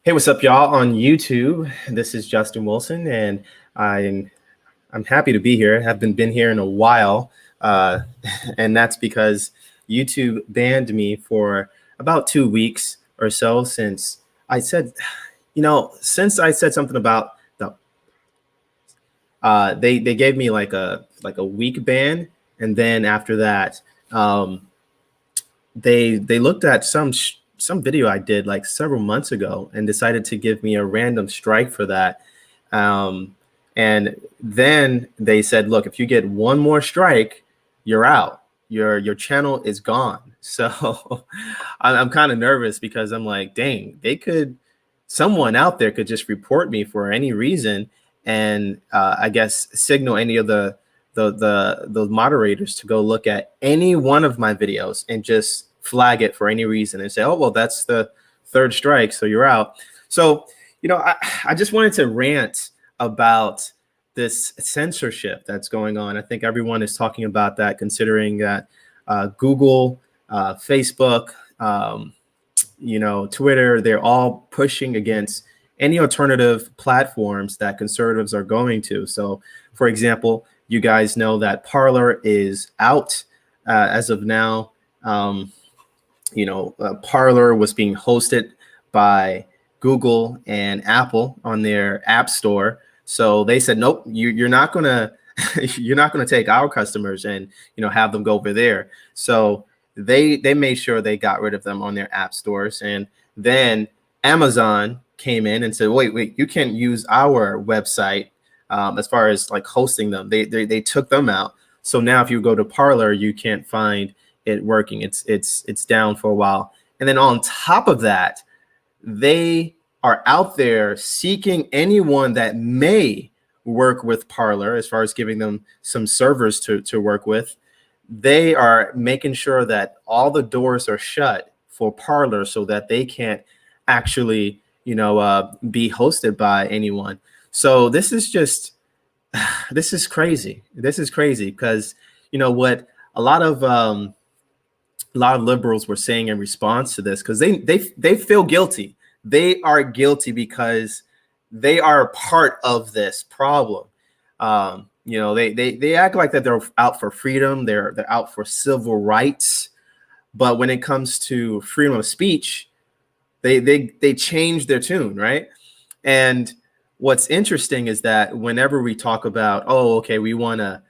Hey, what's up, y'all on YouTube? This is Justin Wilson, and I'm I'm happy to be here. I haven't been here in a while, uh, and that's because YouTube banned me for about 2 weeks or so since I said, since I said something about they gave me like a week ban, and then after that, um, they looked at some video I did like several months ago and decided to give me a random strike for that. Um, and then they said, look, if you get one more strike, you're out. Your channel is gone. So I'm kind of nervous because I'm like, dang, someone out there could just report me for any reason, and I guess signal any of the moderators to go look at any one of my videos and just flag it for any reason and say, oh, well, that's the third strike, so you're out. So, I just wanted to rant about this censorship that's going on. I think everyone is talking about that, considering that Google, Facebook, Twitter, they're all pushing against any alternative platforms that conservatives are going to. So, for example, you guys know that Parler is out as of now. Parler was being hosted by Google and Apple on their App Store. So they said, nope, you're not gonna you're not gonna take our customers and have them go over there. So they made sure they got rid of them on their app stores. And then Amazon came in and said, wait, you can't use our website as far as like hosting them. They took them out. So now if you go to Parler, you can't find it working. It's down for a while. And then on top of that, they are out there seeking anyone that may work with Parler as far as giving them some servers to work with. They are making sure that all the doors are shut for Parler so that they can't actually, be hosted by anyone. So this is crazy. This is crazy because what a lot of liberals were saying in response to this, because they feel guilty. They are guilty because they are part of this problem. They act like that they're out for freedom, they're out for civil rights, but when it comes to freedom of speech, they change their tune, right? And what's interesting is that whenever we talk about, oh, okay, we want to,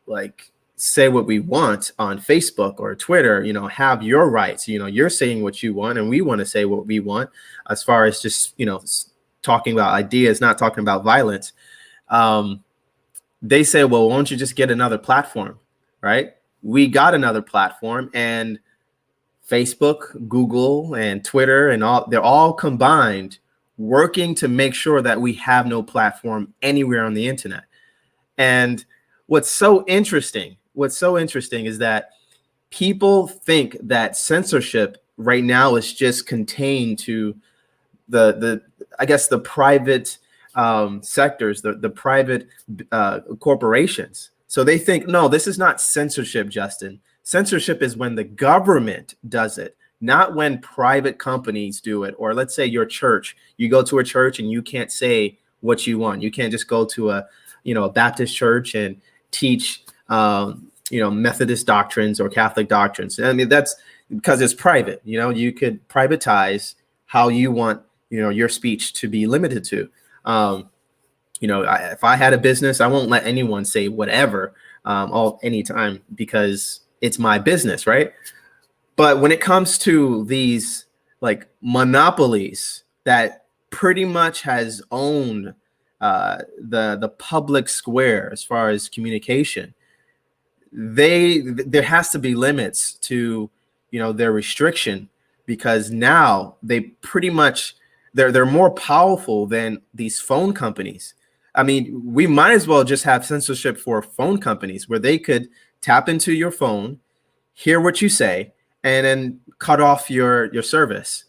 like say what we want on Facebook or Twitter, have your rights, you're saying what you want and we want to say what we want, as far as just, talking about ideas, not talking about violence. They say, well, why don't you just get another platform, right? We got another platform, and Facebook, Google, and Twitter, and they're all combined working to make sure that we have no platform anywhere on the internet. And what's so interesting is that people think that censorship right now is just contained to the I guess the private sectors, the private corporations. So they think, no, this is not censorship, Justin. Censorship is when the government does it, not when private companies do it. Or let's say your church, you go to a church and you can't say what you want. You can't just go to a Baptist church and teach Methodist doctrines or Catholic doctrines. I mean, that's because it's private. You could privatize how you want your speech to be limited to. If I had a business, I won't let anyone say whatever anytime, because it's my business, right? But when it comes to these like monopolies that pretty much has owned the public square as far as communication, there has to be limits to their restriction, because now they pretty much they're more powerful than these phone companies. I mean, we might as well just have censorship for phone companies, where they could tap into your phone, hear what you say, and then cut off your service.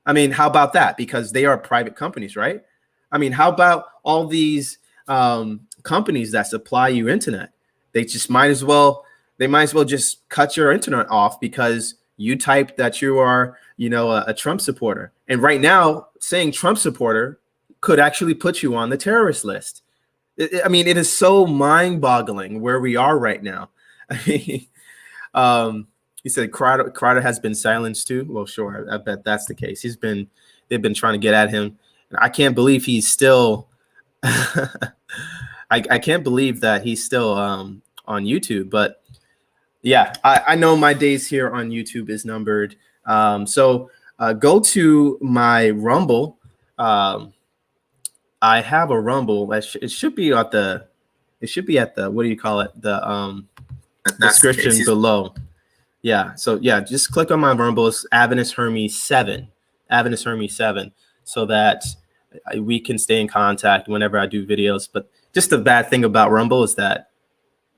I mean, how about that? Because they are private companies, right? I mean, how about all these companies that supply you internet? They might as well just cut your internet off because you type that you are, a Trump supporter. And right now, saying Trump supporter could actually put you on the terrorist list. I mean, it is so mind-boggling where we are right now. I mean, he said Crowder has been silenced too. Well, sure, I bet that's the case. They've been trying to get at him. And I can't believe he's still. I can't believe that he's still on YouTube. But yeah, I know my days here on YouTube is numbered. So go to my Rumble. I have a Rumble. It should be at the what do you call it? The description below. Yeah. So yeah, just click on my Rumble. It's Avenus Hermes 7, Avenus Hermes 7, so that we can stay in contact whenever I do videos. But just the bad thing about Rumble is that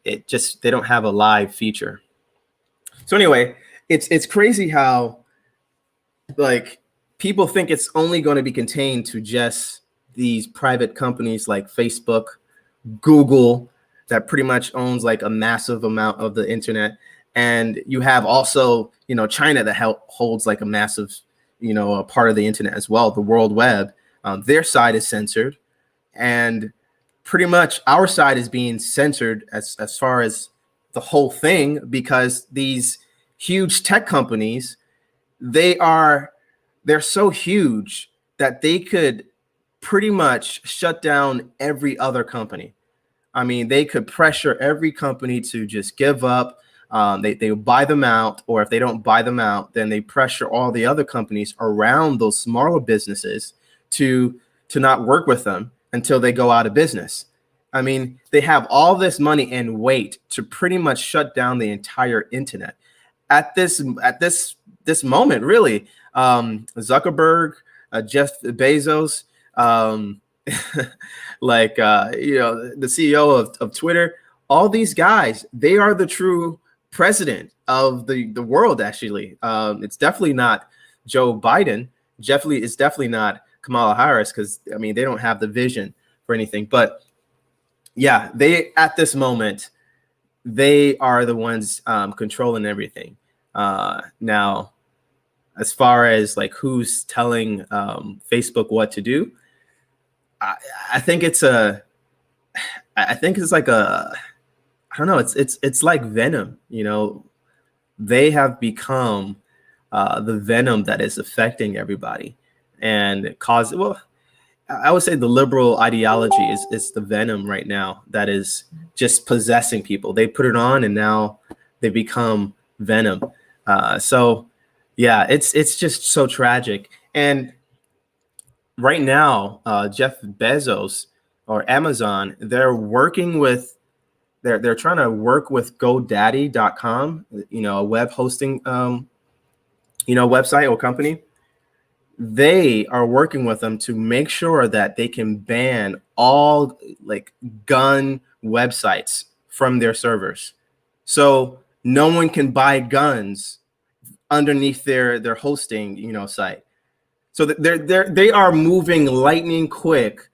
they don't have a live feature. So anyway, it's crazy how like people think it's only going to be contained to just these private companies like Facebook, Google, that pretty much owns like a massive amount of the internet. And you have also, China that holds like a massive, a part of the internet as well, the World Web. Their side is censored, and pretty much our side is being censored as far as the whole thing, because these huge tech companies, they're so huge that they could pretty much shut down every other company. I mean, they could pressure every company to just give up. They buy them out, or if they don't buy them out, then they pressure all the other companies around those smaller businesses to not work with them until they go out of business. I mean, they have all this money and weight to pretty much shut down the entire internet. At this moment, really, Zuckerberg, Jeff Bezos, the CEO of Twitter, all these guys, they are the true president of the world. Actually, it's definitely not Joe Biden. It's definitely not Kamala Harris, because I mean, they don't have the vision for anything. But yeah, at this moment, they are the ones controlling everything. Now, as far as like who's telling Facebook what to do, I think it's like I don't know. It's like venom. They have become the venom that is affecting everybody, and I would say the liberal ideology is the venom right now that is just possessing people. They put it on, and now they become venom. So yeah, it's just so tragic. And right now, Jeff Bezos or Amazon, they're trying to work with GoDaddy.com, a web hosting, website or company. They are working with them to make sure that they can ban all like gun websites from their servers. So no one can buy guns underneath their hosting, site. So they are moving lightning quick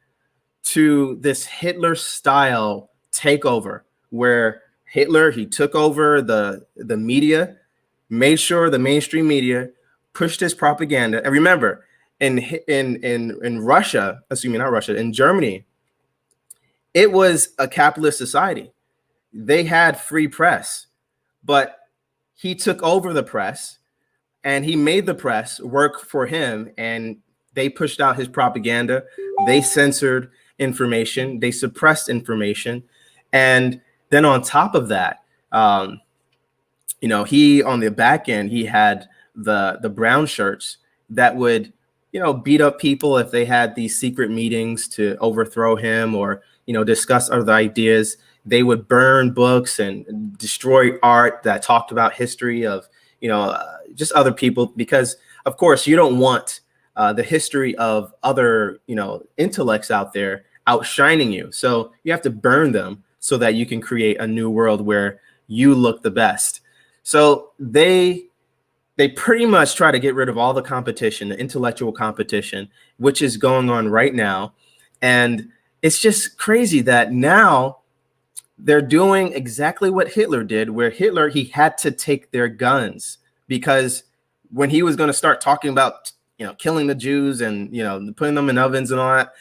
to this Hitler style takeover, where Hitler, he took over the media, made sure the mainstream media pushed his propaganda. And remember, in Russia, not Russia, in Germany, it was a capitalist society. They had free press, but he took over the press and he made the press work for him, and they pushed out his propaganda. They censored information. They suppressed information. And then on top of that, he, on the back end, he had the brown shirts that would, beat up people if they had these secret meetings to overthrow him or, discuss other ideas. They would burn books and destroy art that talked about history of, just other people, because of course you don't want the history of other, intellects out there outshining you. So you have to burn them so that you can create a new world where you look the best. So they pretty much try to get rid of all the competition, the intellectual competition, which is going on right now. And it's just crazy that now they're doing exactly what Hitler did, where Hitler, he had to take their guns because when he was going to start talking about, killing the Jews and, putting them in ovens and all that,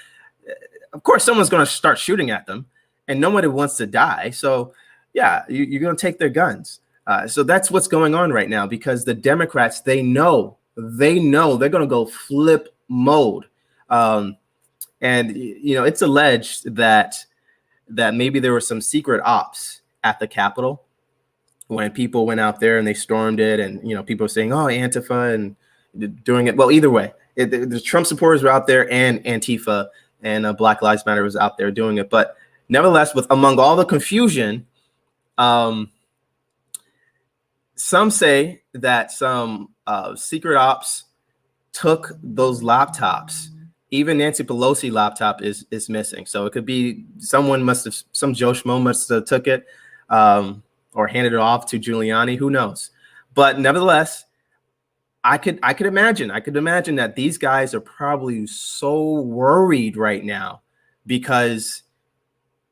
of course, someone's going to start shooting at them, and nobody wants to die. So, yeah, you're going to take their guns. So that's what's going on right now, because the Democrats, they know they're going to go flip mode. And, it's alleged that maybe there were some secret ops at the Capitol when people went out there and they stormed it, and, people were saying, oh, Antifa, and doing it. Well, either way, the Trump supporters were out there, and Antifa and Black Lives Matter was out there doing it. But nevertheless, among all the confusion, some say that some secret ops took those laptops. Even Nancy Pelosi laptop is missing. So it could be some Joe Schmo must have took it or handed it off to Giuliani. Who knows? But nevertheless, I could imagine that these guys are probably so worried right now because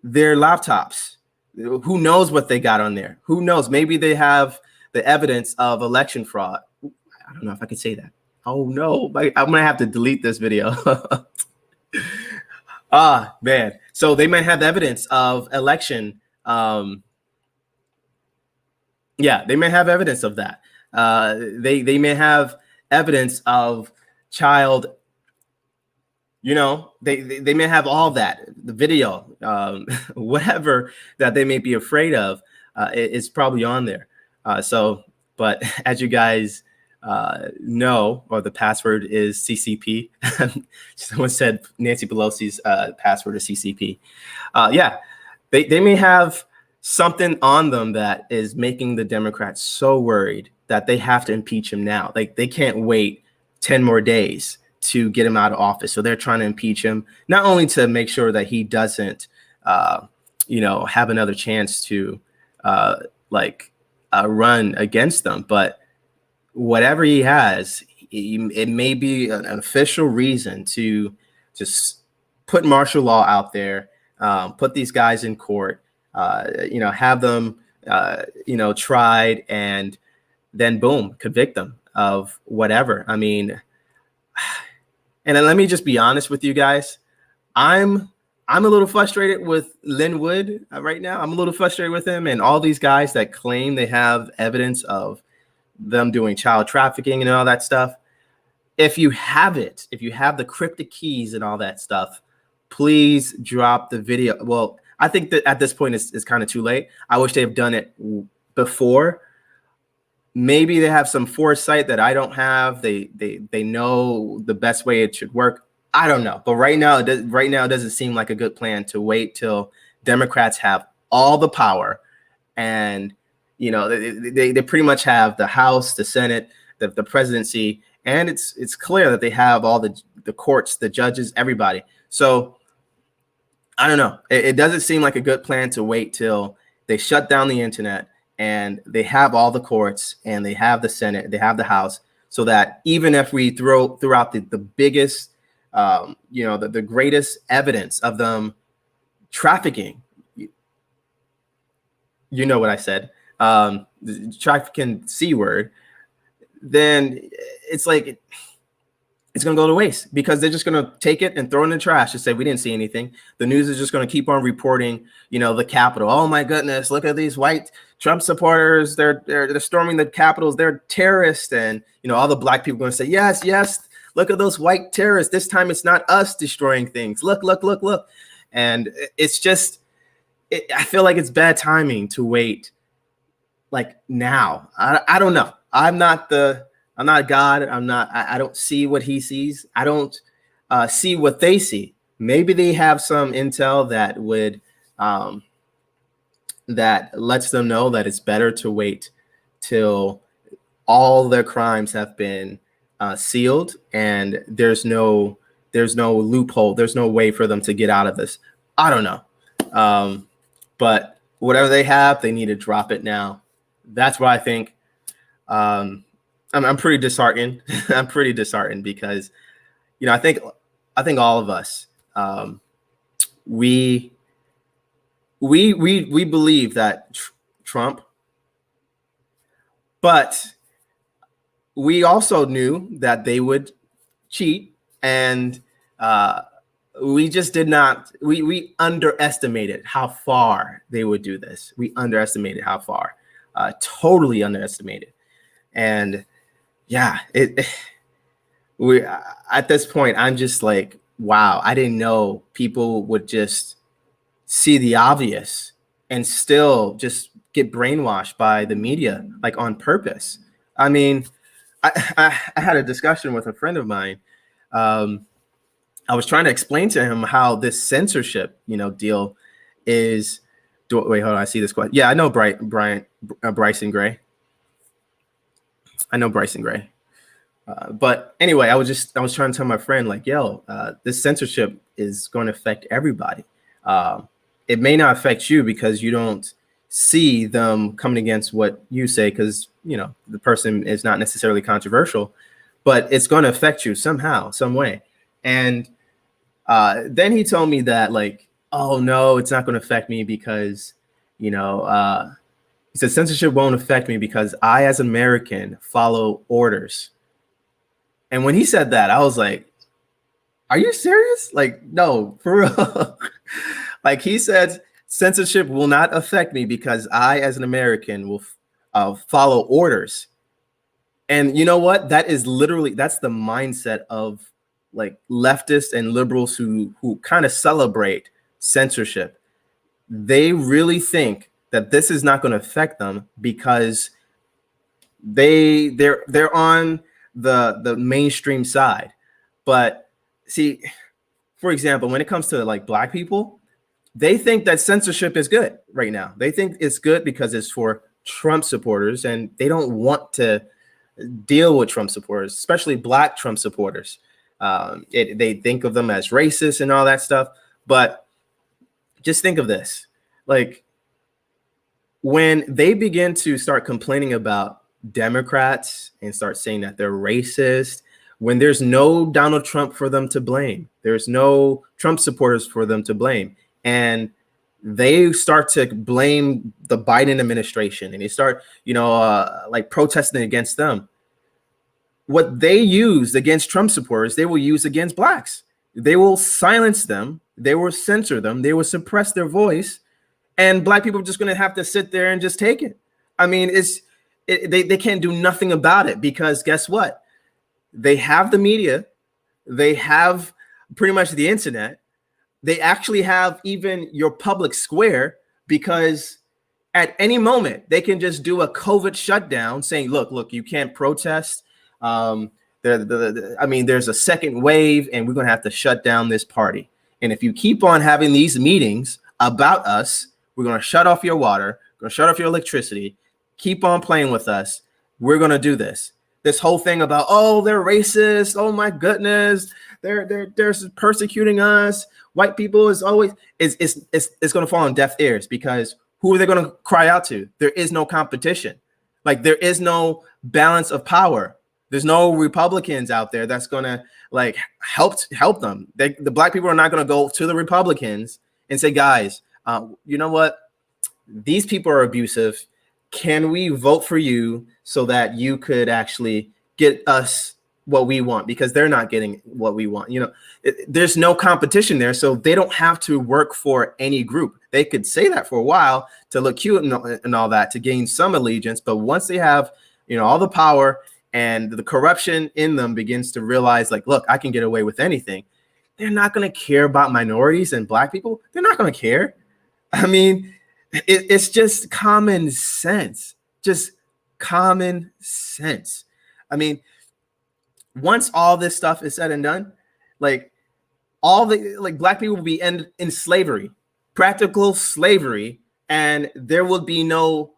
their laptops, who knows what they got on there? Who knows? Maybe they have the evidence of election fraud. I don't know if I could say that. Oh no, I'm gonna have to delete this video. Man. So they might have evidence of election. They may have evidence of that. They may have evidence of child. They may have all that, the video, whatever that they may be afraid of, is probably on there. But as you guys know, or the password is CCP. Someone said Nancy Pelosi's password is CCP. They may have something on them that is making the Democrats so worried that they have to impeach him now. Like, they can't wait 10 more days to get him out of office. So they're trying to impeach him, not only to make sure that he doesn't, have another chance to run against them, but whatever he has, it may be an official reason to just put martial law out there, put these guys in court, have them, tried, and then boom, convict them of whatever. I mean, and then let me just be honest with you guys. I'm a little frustrated with Linwood right now. I'm a little frustrated with him and all these guys that claim they have evidence of them doing child trafficking and all that stuff. If you have the cryptic keys and all that stuff, please drop the video. Well, I think that at this point it's kind of too late. I wish they've done it before. Maybe they have some foresight that I don't have. They know the best way it should work. I don't know. But right now it doesn't seem like a good plan to wait till Democrats have all the power, and they pretty much have the House, the Senate, the presidency, and it's clear that they have all the courts, the judges, everybody. So I don't know. It doesn't seem like a good plan to wait till they shut down the internet and they have all the courts and they have the Senate, they have the House, so that even if we throw out the biggest, the greatest evidence of them trafficking, you know what I said, the trafficking C word, then it's like it's going to go to waste, because they're just going to take it and throw it in the trash and say, we didn't see anything. The news is just going to keep on reporting, the Capitol. Oh my goodness, look at these white Trump supporters. They're storming the Capitals. They're terrorists. And, all the black people are going to say, yes, look at those white terrorists. This time it's not us destroying things. Look. And it's just, I feel like it's bad timing to wait like now. I don't know. I'm not God. I don't see what he sees. I don't see what they see. Maybe they have some intel that would that lets them know that it's better to wait till all their crimes have been sealed and there's no loophole. There's no way for them to get out of this. I don't know. But whatever they have, they need to drop it now. That's what I think. I'm pretty disheartened. I'm pretty disheartened because, I think all of us, we believe that Trump, but we also knew that they would cheat, and we just did not. We underestimated how far they would do this. We underestimated how far, totally underestimated, and yeah, we at this point, I'm just like, wow, I didn't know people would just see the obvious and still just get brainwashed by the media, like on purpose. I mean, I had a discussion with a friend of mine. Um, I was trying to explain to him how this censorship, deal is. Wait, hold on. I see this question. Yeah, I know Bryson Gray. I know Bryson Gray. But anyway, I was trying to tell my friend, like, yo, this censorship is going to affect everybody. It may not affect you because you don't see them coming against what you say, because the person is not necessarily controversial, but it's going to affect you somehow, some way. And then he told me that, like, oh no, it's not going to affect me because he said censorship won't affect me because I, as an American, follow orders. And when he said that, I was like, are you serious? Like, no, for real. Like, he said, censorship will not affect me because I, as an American, will follow orders. And you know what? That's the mindset of like leftists and liberals who kind of celebrate censorship. They really think that this is not going to affect them because they're on the mainstream side. But see, for example, when it comes to like Black people, they think that censorship is good right now. They think it's good because it's for Trump supporters, and they don't want to deal with Trump supporters, especially Black Trump supporters. They think of them as racist and all that stuff. But just think of this. Like, when they begin to start complaining about Democrats and start saying that they're racist, when there's no Donald Trump for them to blame, there's no Trump supporters for them to blame, and they start to blame the Biden administration, and they start, like protesting against them. What they used against Trump supporters, they will use against Blacks. They will silence them. They will censor them. They will suppress their voice, and Black people are just going to have to sit there and just take it. I mean, they can't do nothing about it because guess what? They have the media. They have pretty much the internet. They actually have even your public square, because at any moment they can just do a COVID shutdown saying, look, you can't protest. There's a second wave and we're going to have to shut down this party. And if you keep on having these meetings about us, we're going to shut off your water, we're going to shut off your electricity, keep on playing with us. We're going to do this. This whole thing about, oh, they're racist. Oh my goodness. They're persecuting us. White people is always, it's going to fall on deaf ears, because who are they going to cry out to? There is no competition. Like, there is no balance of power. There's no Republicans out there that's going to like help them. The Black people are not going to go to the Republicans and say, guys, you know what? These people are abusive. Can we vote for you so that you could actually get us what we want? Because they're not getting what we want. There's no competition there, so they don't have to work for any group. They could say that for a while to look cute and all that, to gain some allegiance. But once they have, all the power and the corruption in them begins to realize, like, look, I can get away with anything. They're not going to care about minorities and Black people. They're not going to care. I mean, it's just common sense. Just common sense. I mean, once all this stuff is said and done, like, Black people will be in slavery, practical slavery, and there will be no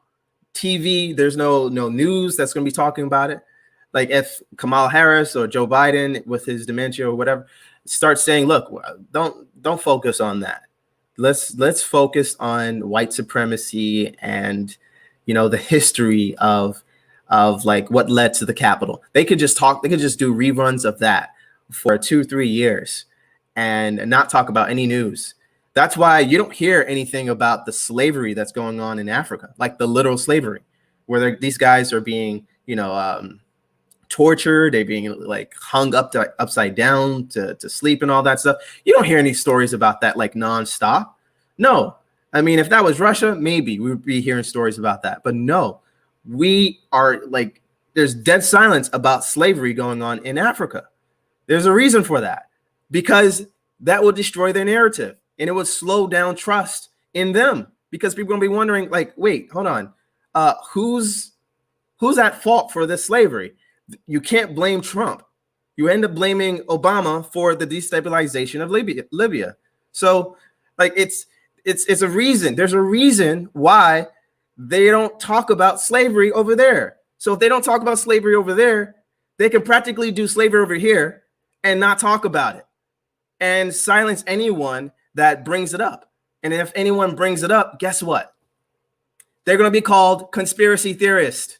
TV. There's no news that's going to be talking about it. Like, if Kamala Harris or Joe Biden with his dementia or whatever starts saying, look, don't focus on that. Let's focus on white supremacy and the history of like what led to the Capitol. They could just do reruns of that for 2-3 years and not talk about any news. That's why you don't hear anything about the slavery that's going on in Africa, like the literal slavery, where these guys are being tortured, they being like hung upside down to sleep and all that stuff. You don't hear any stories about that like nonstop. No. I mean, if that was Russia, maybe we would be hearing stories about that. But no, we are like, there's dead silence about slavery going on in Africa. There's a reason for that, because that will destroy their narrative and it would slow down trust in them, because people are going to be wondering like, wait, hold on. Who's at fault for this slavery? You can't blame Trump. You end up blaming Obama for the destabilization of Libya. So like it's a reason. There's a reason why they don't talk about slavery over there. So if they don't talk about slavery over there, they can practically do slavery over here and not talk about it and silence anyone that brings it up. And if anyone brings it up, guess what? They're going to be called conspiracy theorists.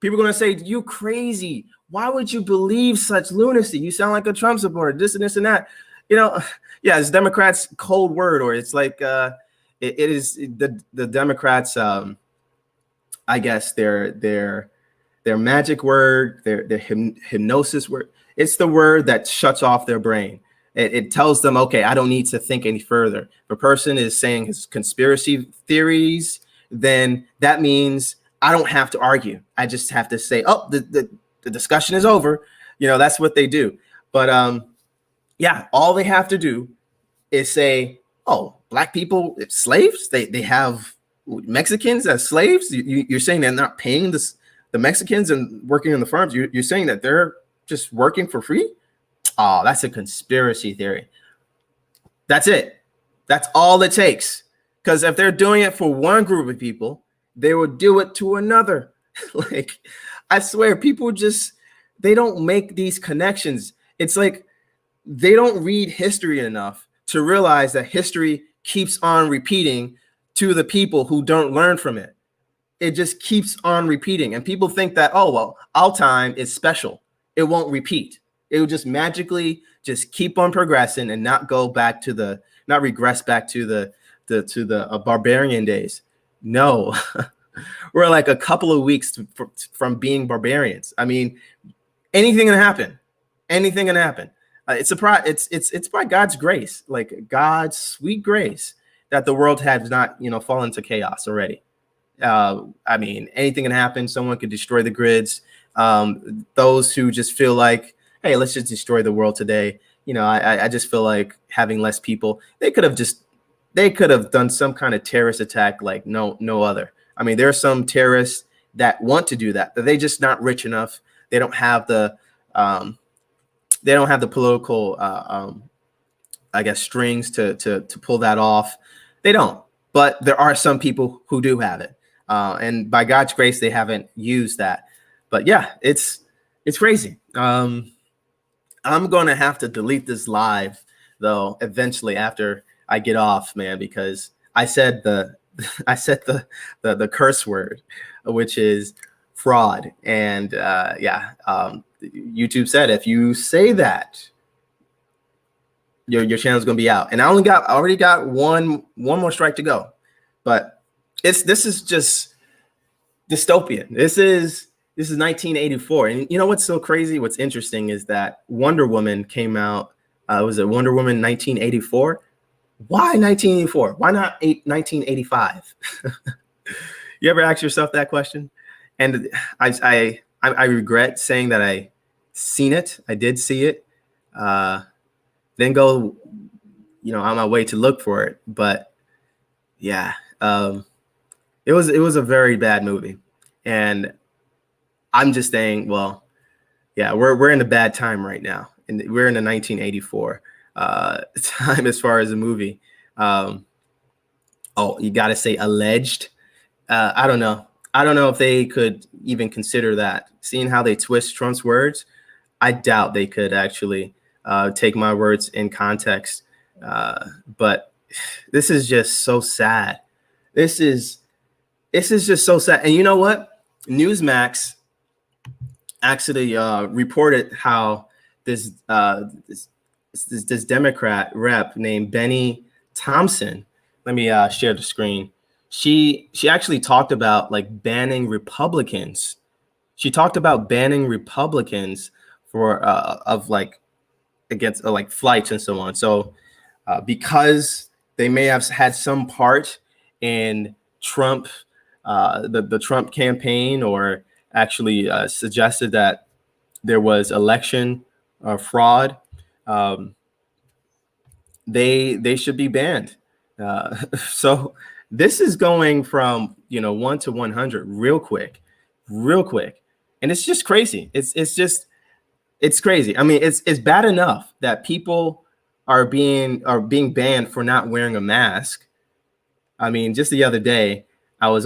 People are going to say, you crazy. Why would you believe such lunacy? You sound like a Trump supporter, this and this and that. You know, yeah, it's Democrats' cold word, or it's like it is the Democrats, I guess, their magic word, their hypnosis word. It's the word that shuts off their brain. It tells them, okay, I don't need to think any further. If a person is saying his conspiracy theories, then that means I don't have to argue. I just have to say, oh, the discussion is over. You know, that's what they do. But yeah, all they have to do is say, oh, black people, it's slaves. They have Mexicans as slaves. You're saying they're not paying the Mexicans and working on the farms. You're saying that they're just working for free. Oh, that's a conspiracy theory. That's it. That's all it takes. Because if they're doing it for one group of people, they will do it to another. Like, I swear, people just, they don't make these connections. It's like they don't read history enough to realize that history keeps on repeating to the people who don't learn from it. It just keeps on repeating. And people think that, oh, well, our time is special. It won't repeat. It will just magically just keep on progressing and not go back to not regress back to the barbarian days. No, we're like a couple of weeks from being barbarians. I mean, anything can happen. Anything can happen. It's by God's grace, like God's sweet grace, that the world has not, fallen into chaos already. I mean, anything can happen. Someone could destroy the grids. Those who just feel like, hey, let's just destroy the world today. I just feel like having less people. They could have done some kind of terrorist attack like no other. I mean, there are some terrorists that want to do that, but they're just not rich enough. They don't have the political I guess strings to pull that off. They don't. But there are some people who do have it. And by God's grace, they haven't used that. But yeah, it's crazy. I'm going to have to delete this live, though, eventually after I get off, man, because I said the curse word, which is fraud. And YouTube said if you say that, your channel's going to be out. And I already got one more strike to go. But this is just dystopian. This is 1984. And you know what's so crazy? What's interesting is that Wonder Woman came out. Was it Wonder Woman 1984? Why 1984? Why not 1985? You ever ask yourself that question? And I regret saying that I seen it. I did see it. Then go, on my way to look for it. But yeah, it was a very bad movie. And I'm just saying, well, yeah, we're in a bad time right now, and we're in the 1984 time as far as a movie. You got to say alleged. I don't know. I don't know if they could even consider that. Seeing how they twist Trump's words, I doubt they could actually take my words in context. But this is just so sad. This is just so sad. And you know what? Newsmax actually reported how this Democrat rep named Benny Thompson. Let me share the screen. She actually talked about like banning Republicans. she talked about banning Republicans for of like against like flights and so on. So because they may have had some part in Trump, the Trump campaign, or actually suggested that there was election fraud, um, they should be banned. So this is going from 1 to 100 real quick, and it's just crazy. It's crazy. I mean, it's bad enough that people are being banned for not wearing a mask. I mean, just the other day, I was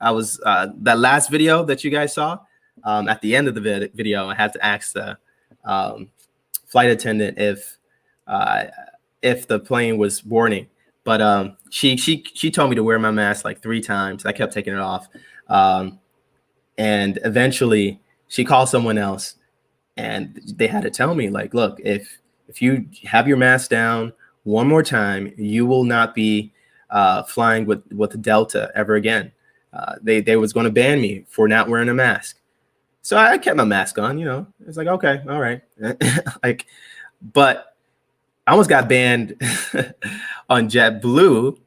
that last video that you guys saw. At the end of the video, I had to ask the flight attendant if the plane was boarding, but she told me to wear my mask like 3 times. I kept taking it off, and eventually she called someone else, and they had to tell me, like, look, if you have your mask down one more time, you will not be flying with Delta ever again. They was going to ban me for not wearing a mask. So I kept my mask on, It's like, okay, all right. Like, but I almost got banned on JetBlue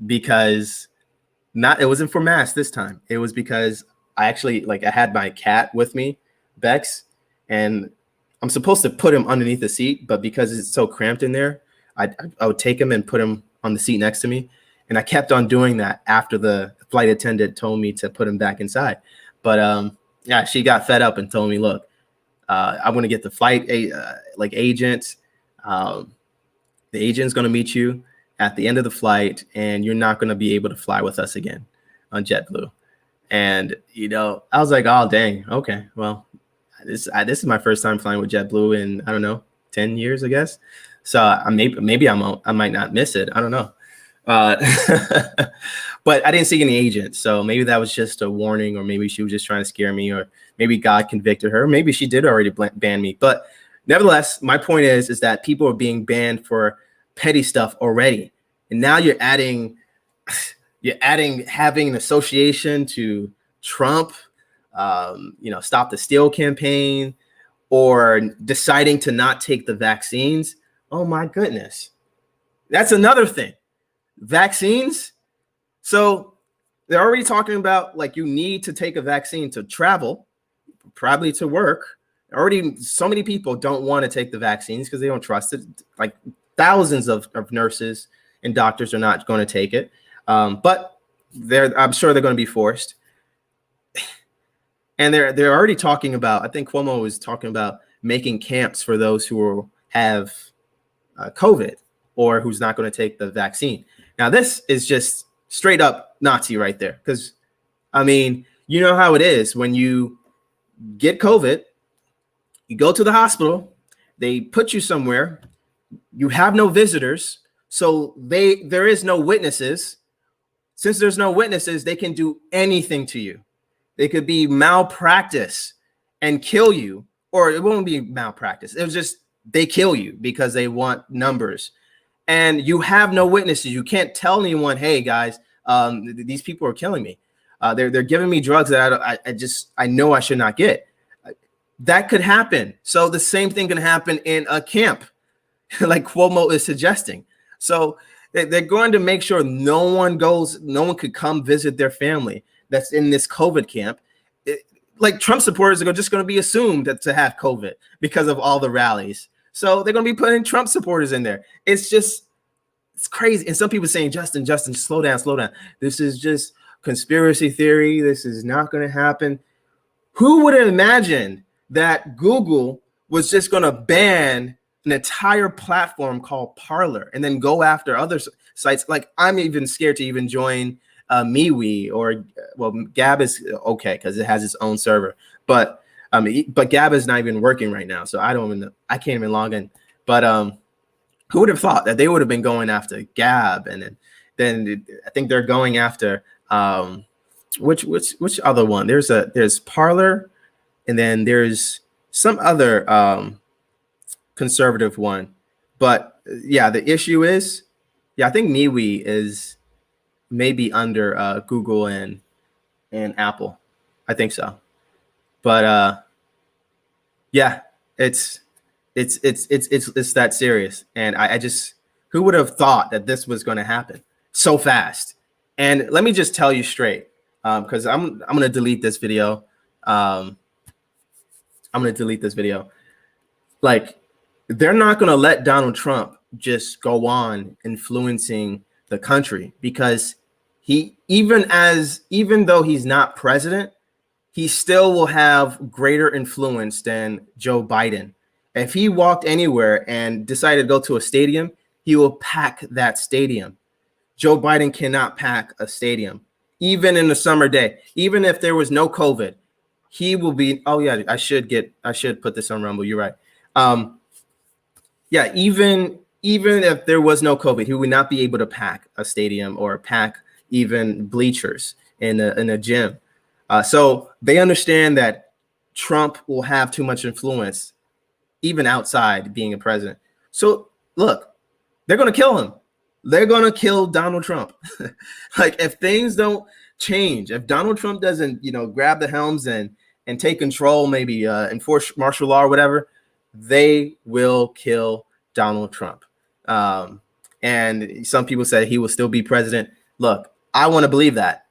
because it wasn't for masks this time. It was because I had my cat with me, Bex, and I'm supposed to put him underneath the seat, but because it's so cramped in there, I would take him and put him on the seat next to me. And I kept on doing that after the flight attendant told me to put him back inside. But yeah, she got fed up and told me, look, I'm going to get the flight agent. The agent's going to meet you at the end of the flight, and you're not going to be able to fly with us again on JetBlue. And, I was like, oh, dang. Okay, well, this is my first time flying with JetBlue in, I don't know, 10 years, I guess. So I might not miss it. I don't know. But I didn't see any agent. So maybe that was just a warning, or maybe she was just trying to scare me, or maybe God convicted her. Maybe she did already ban me. But nevertheless, my point is that people are being banned for petty stuff already. And now you're adding having an association to Trump, Stop the Steal campaign, or deciding to not take the vaccines. Oh my goodness. That's another thing. Vaccines. So they're already talking about, like, you need to take a vaccine to travel, probably to work. Already so many people don't want to take the vaccines because they don't trust it. Like, thousands of nurses and doctors are not going to take it. But I'm sure they're going to be forced. And they're already talking about, I think Cuomo was talking about making camps for those who have COVID or who's not going to take the vaccine. Now, this is just straight up Nazi right there. Because, I mean, you know how it is when you get COVID, you go to the hospital, they put you somewhere, you have no visitors, so there is no witnesses. Since there's no witnesses, they can do anything to you. They could be malpractice and kill you, or it won't be malpractice. It was just they kill you because they want numbers. And you have no witnesses. You can't tell anyone, hey, guys, these people are killing me. They're giving me drugs that I know I should not get. That could happen. So the same thing can happen in a camp, like Cuomo is suggesting. So they're going to make sure no one could come visit their family that's in this COVID camp. Like, Trump supporters are just going to be assumed to have COVID because of all the rallies. So they're going to be putting Trump supporters in there. It's crazy. And some people saying, Justin, slow down. This is just conspiracy theory. This is not going to happen. Who would have imagined that Google was just going to ban an entire platform called Parler and then go after other sites? Like, I'm even scared to even join MeWe, or, well, Gab is okay because it has its own server, but Gab is not even working right now, so I can't even log in. But who would have thought that they would have been going after Gab, and then I think they're going after which other one? There's Parler, and then there's some other conservative one. But yeah, the issue is, I think MeWe is maybe under Google and Apple. I think so. But yeah, it's that serious. And I just, who would have thought that this was going to happen so fast? And let me just tell you straight, because I'm gonna delete this video. I'm gonna delete this video. Like, they're not gonna let Donald Trump just go on influencing the country, because he, even though he's not president, he still will have greater influence than Joe Biden. If he walked anywhere and decided to go to a stadium, he will pack that stadium. Joe Biden cannot pack a stadium, even in the summer day. Even if there was no COVID, he will be. Oh yeah, I should put this on Rumble. You're right. Yeah, even if there was no COVID, he would not be able to pack a stadium or pack even bleachers in a gym. So they understand that Trump will have too much influence, even outside being a president. So look, they're going to kill him. They're going to kill Donald Trump. Like, if things don't change, if Donald Trump doesn't, grab the helms and take control, maybe enforce martial law or whatever, they will kill Donald Trump. And some people say he will still be president. Look, I want to believe that.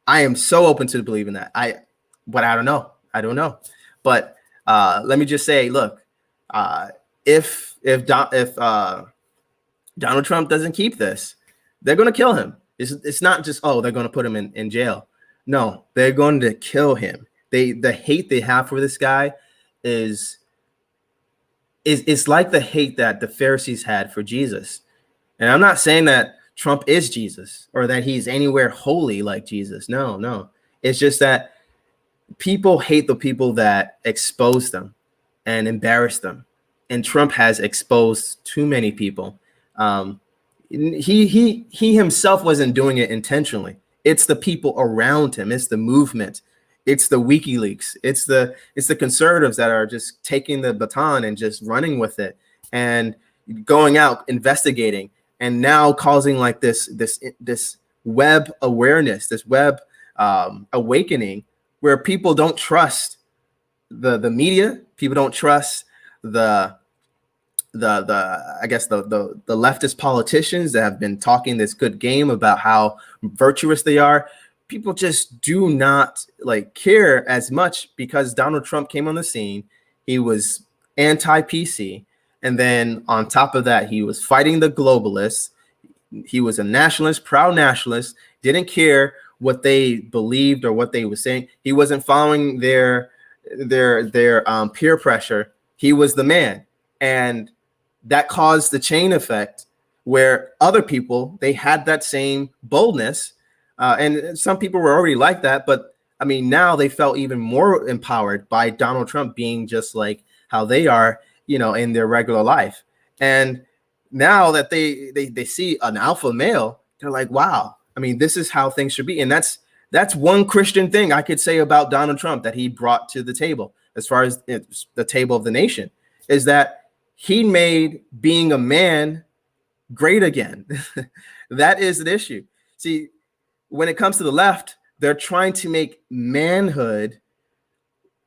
I am so open to believing that. But I don't know. I don't know. But let me just say, look, if Donald Trump doesn't keep this, they're going to kill him. It's not just, they're going to put him in jail. No, they're going to kill him. The hate they have for this guy is like the hate that the Pharisees had for Jesus. And I'm not saying that Trump is Jesus or that he's anywhere holy like Jesus. No. It's just that people hate the people that expose them and embarrass them. And Trump has exposed too many people. He himself wasn't doing it intentionally. It's the people around him. It's the movement. It's the WikiLeaks. It's the conservatives that are just taking the baton and just running with it and going out investigating, and now causing like this web awareness, this web awakening, where people don't trust the media. People don't trust the leftist politicians that have been talking this good game about how virtuous they are. People just do not care as much because Donald Trump came on the scene. He was anti-PC. And then on top of that, he was fighting the globalists. He was a nationalist, proud nationalist, didn't care what they believed or what they were saying. He wasn't following their peer pressure. He was the man. And that caused the chain effect where other people, they had that same boldness. And some people were already like that, but I mean, now they felt even more empowered by Donald Trump being just like how they are, in their regular life. And now that they see an alpha male, they're like, wow, I mean, this is how things should be. And that's one Christian thing I could say about Donald Trump that he brought to the table, as far as the table of the nation, is that he made being a man great again. That is the issue. See, when it comes to the left, they're trying to make manhood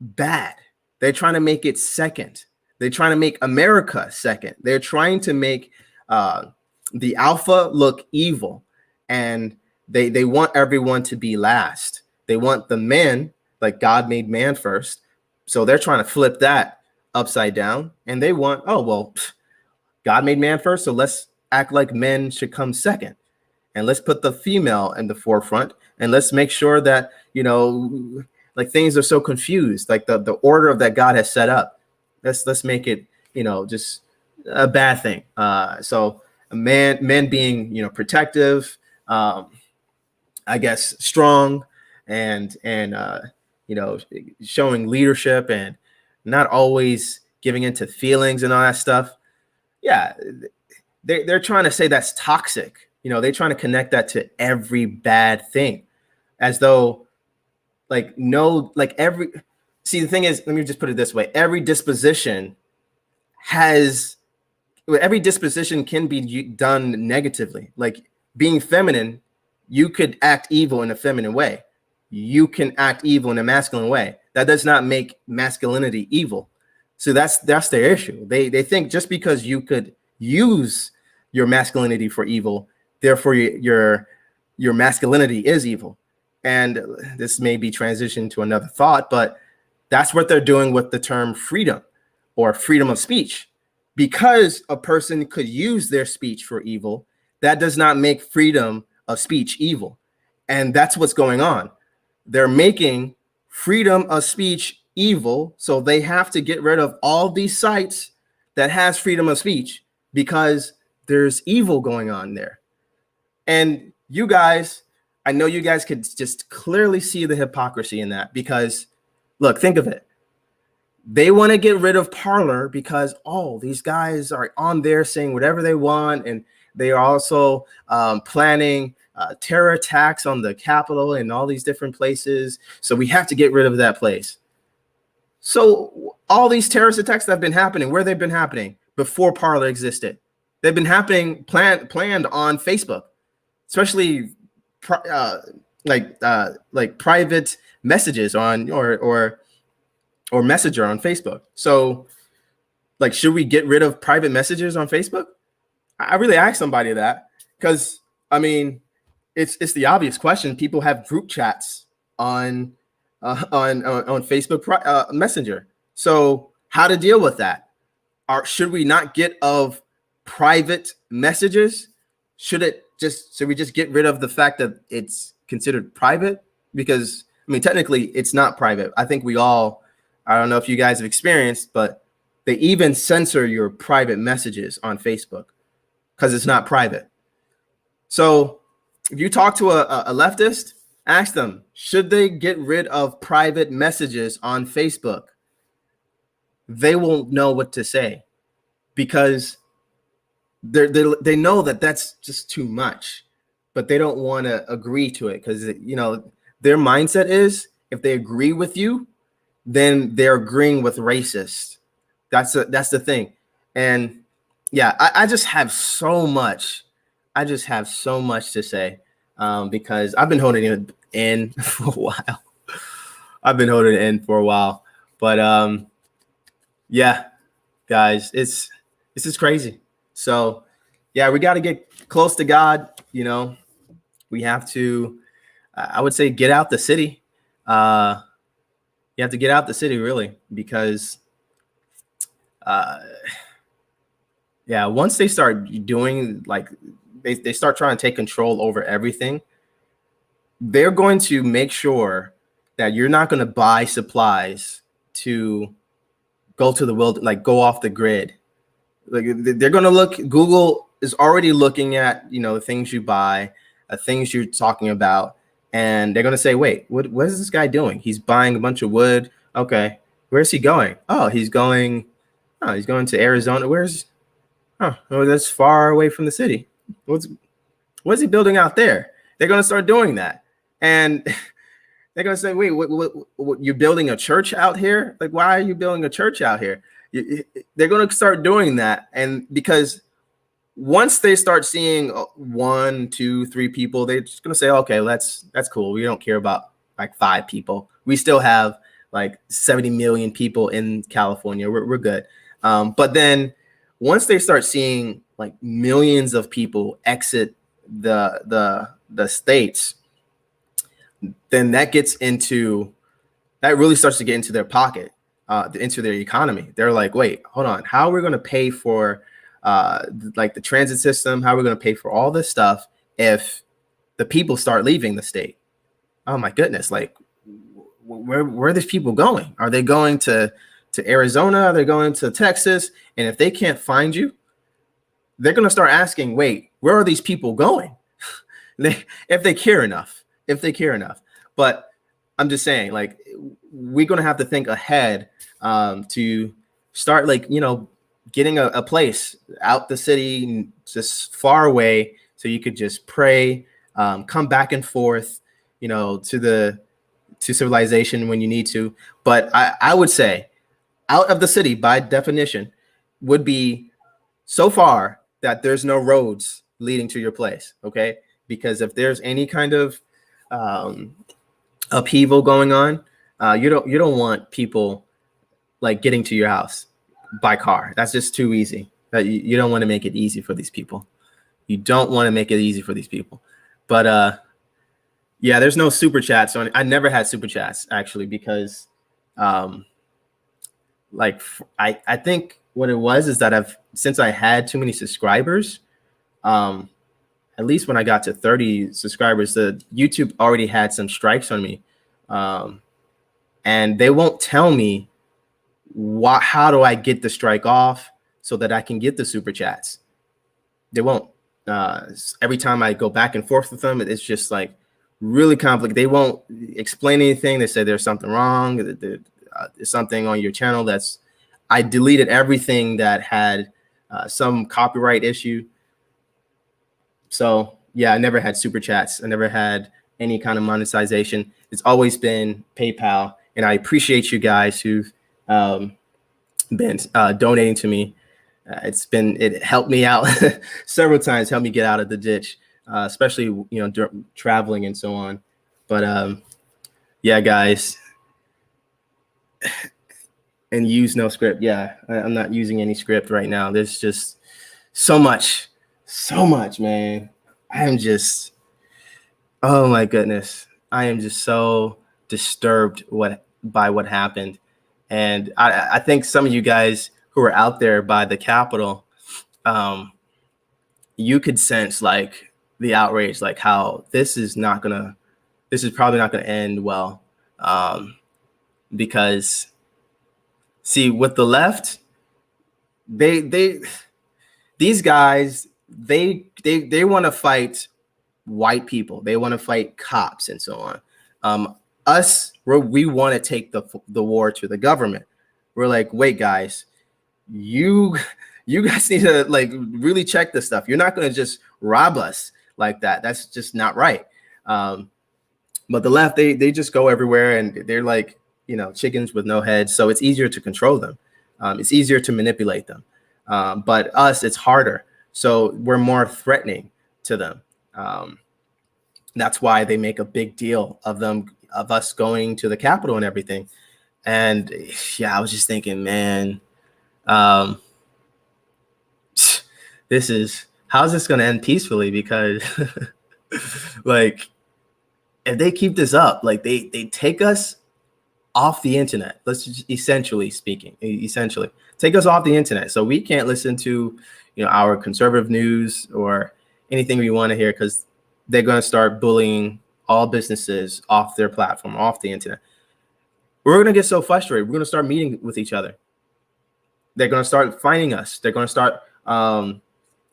bad. They're trying to make it second. They're trying to make America second. They're trying to make the alpha look evil. And they want everyone to be last. They want the men, like God made man first. So they're trying to flip that upside down. And they want, God made man first, so let's act like men should come second. And let's put the female in the forefront, and let's make sure that, things are so confused, like the order of that God has set up. Let's make it, just a bad thing. So men being, protective, I guess, strong, and showing leadership and not always giving into feelings and all that stuff. Yeah, they're trying to say that's toxic. They're trying to connect that to every bad thing, as though the thing is, let me just put it this way. Every disposition can be done negatively. Like being feminine, you could act evil in a feminine way. you can act evil in a masculine way. That does not make masculinity evil. So that's their issue. They think just because you could use your masculinity for evil, therefore your masculinity is evil. And this may be transitioned to another thought, but that's what they're doing with the term freedom or freedom of speech. Because a person could use their speech for evil, that does not make freedom of speech evil. And that's what's going on. They're making freedom of speech evil, so they have to get rid of all these sites that has freedom of speech because there's evil going on there. And you guys, I know you guys could just clearly see the hypocrisy in that, because look, think of it. They want to get rid of Parler because, oh, these guys are on there saying whatever they want, and they are also planning terror attacks on the Capitol and all these different places. So we have to get rid of that place. So all these terrorist attacks that have been happening, where they've been happening before Parler existed, they've been happening planned on Facebook, especially like private messages on or Messenger on Facebook. So like, should we get rid of private messages on Facebook? I really asked somebody that, because I mean, it's the obvious question. People have group chats on Facebook Messenger. So how to deal with that? Should we not get of private messages? Should we just get rid of the fact that it's considered private? Because I mean, technically it's not private. I think I don't know if you guys have experienced, but they even censor your private messages on Facebook because it's not private. So if you talk to a leftist, ask them, should they get rid of private messages on Facebook? They won't know what to say, because they know that that's just too much, but they don't want to agree to it, because their mindset is, if they agree with you, then they're agreeing with racist. That's the thing. And yeah, I just have so much. To say, because I've been holding it in for a while. But yeah, guys, this is crazy. So yeah, we got to get close to God. We have to, I would say, get out the city. You have to get out the city, really, because once they start doing, like, they start trying to take control over everything, they're going to make sure that you're not going to buy supplies to go to the world, like go off the grid. Like, they're going to look, Google is already looking at, the things you buy, things you're talking about. And they're going to say, wait, what is this guy doing? He's buying a bunch of wood. Okay. Where's he going? Oh, he's going to Arizona. That's far away from the city. What's he building out there? They're going to start doing that. And they're going to say, wait, what, you're building a church out here? Like, why are you building a church out here? They're going to start doing that. And because once they start seeing 1, 2, 3 people, they're just going to say, okay, that's cool. We don't care about like 5 people. We still have like 70 million people in California. We're good. But then once they start seeing like millions of people exit the states, then that really starts to get into their pocket, into their economy. They're like, wait, hold on. How are we going to pay for like the transit system? How are we going to pay for all this stuff if the people start leaving the state? Oh my goodness. Like, where are these people going? Are they going to Arizona? Are they going to Texas? And if they can't find you, they're going to start asking, wait, where are these people going? If they care enough. But I'm just saying, like, we're going to have to think ahead to start, like, getting a place out the city, just far away, so you could just pray, come back and forth, to civilization when you need to. But I would say out of the city, by definition, would be so far that there's no roads leading to your place. Okay. Because if there's any kind of upheaval going on, you don't want people like getting to your house by car. That's just too easy. You don't want to make it easy for these people. You don't want to make it easy for these people. But yeah, there's no super chats. So I never had super chats actually because like I think what it was is that since I had too many subscribers, at least when I got to 30 subscribers, the YouTube already had some strikes on me. And they won't tell me how do I get the strike off so that I can get the super chats. They won't. Every time I go back and forth with them, it's just like really complicated. They won't explain anything. They say there's something wrong. There's something on your channel I deleted everything that had some copyright issue. So yeah, I never had super chats. I never had any kind of monetization. It's always been PayPal. And I appreciate you guys who've been donating to me. It helped me out several times, helped me get out of the ditch, especially, traveling and so on. But yeah, guys, and use no script. Yeah, I'm not using any script right now. There's just so much, man. Oh my goodness. I am just so disturbed by what happened. And I think some of you guys who are out there by the Capitol, you could sense like the outrage, like how this is probably not gonna end well. Because see, with the left, these guys, they want to fight white people. They want to fight cops and so on. We want to take the war to the government. We're like, wait, guys, you guys need to like really check this stuff. You're not going to just rob us like that. That's just not right. But the left, they just go everywhere and they're like, chickens with no heads. So it's easier to control them. It's easier to manipulate them. But us, it's harder. So we're more threatening to them. That's why they make a big deal of us going to the Capitol and everything. And yeah, I was just thinking, man, how's this going to end peacefully? Because like, if they keep this up, like they take us off the internet. Let's just essentially take us off the internet. So we can't listen to, our conservative news or anything we want to hear, because they're going to start bullying all businesses off their platform, off the internet. We're going to get so frustrated. We're going to start meeting with each other. They're going to start finding us. They're going to start, if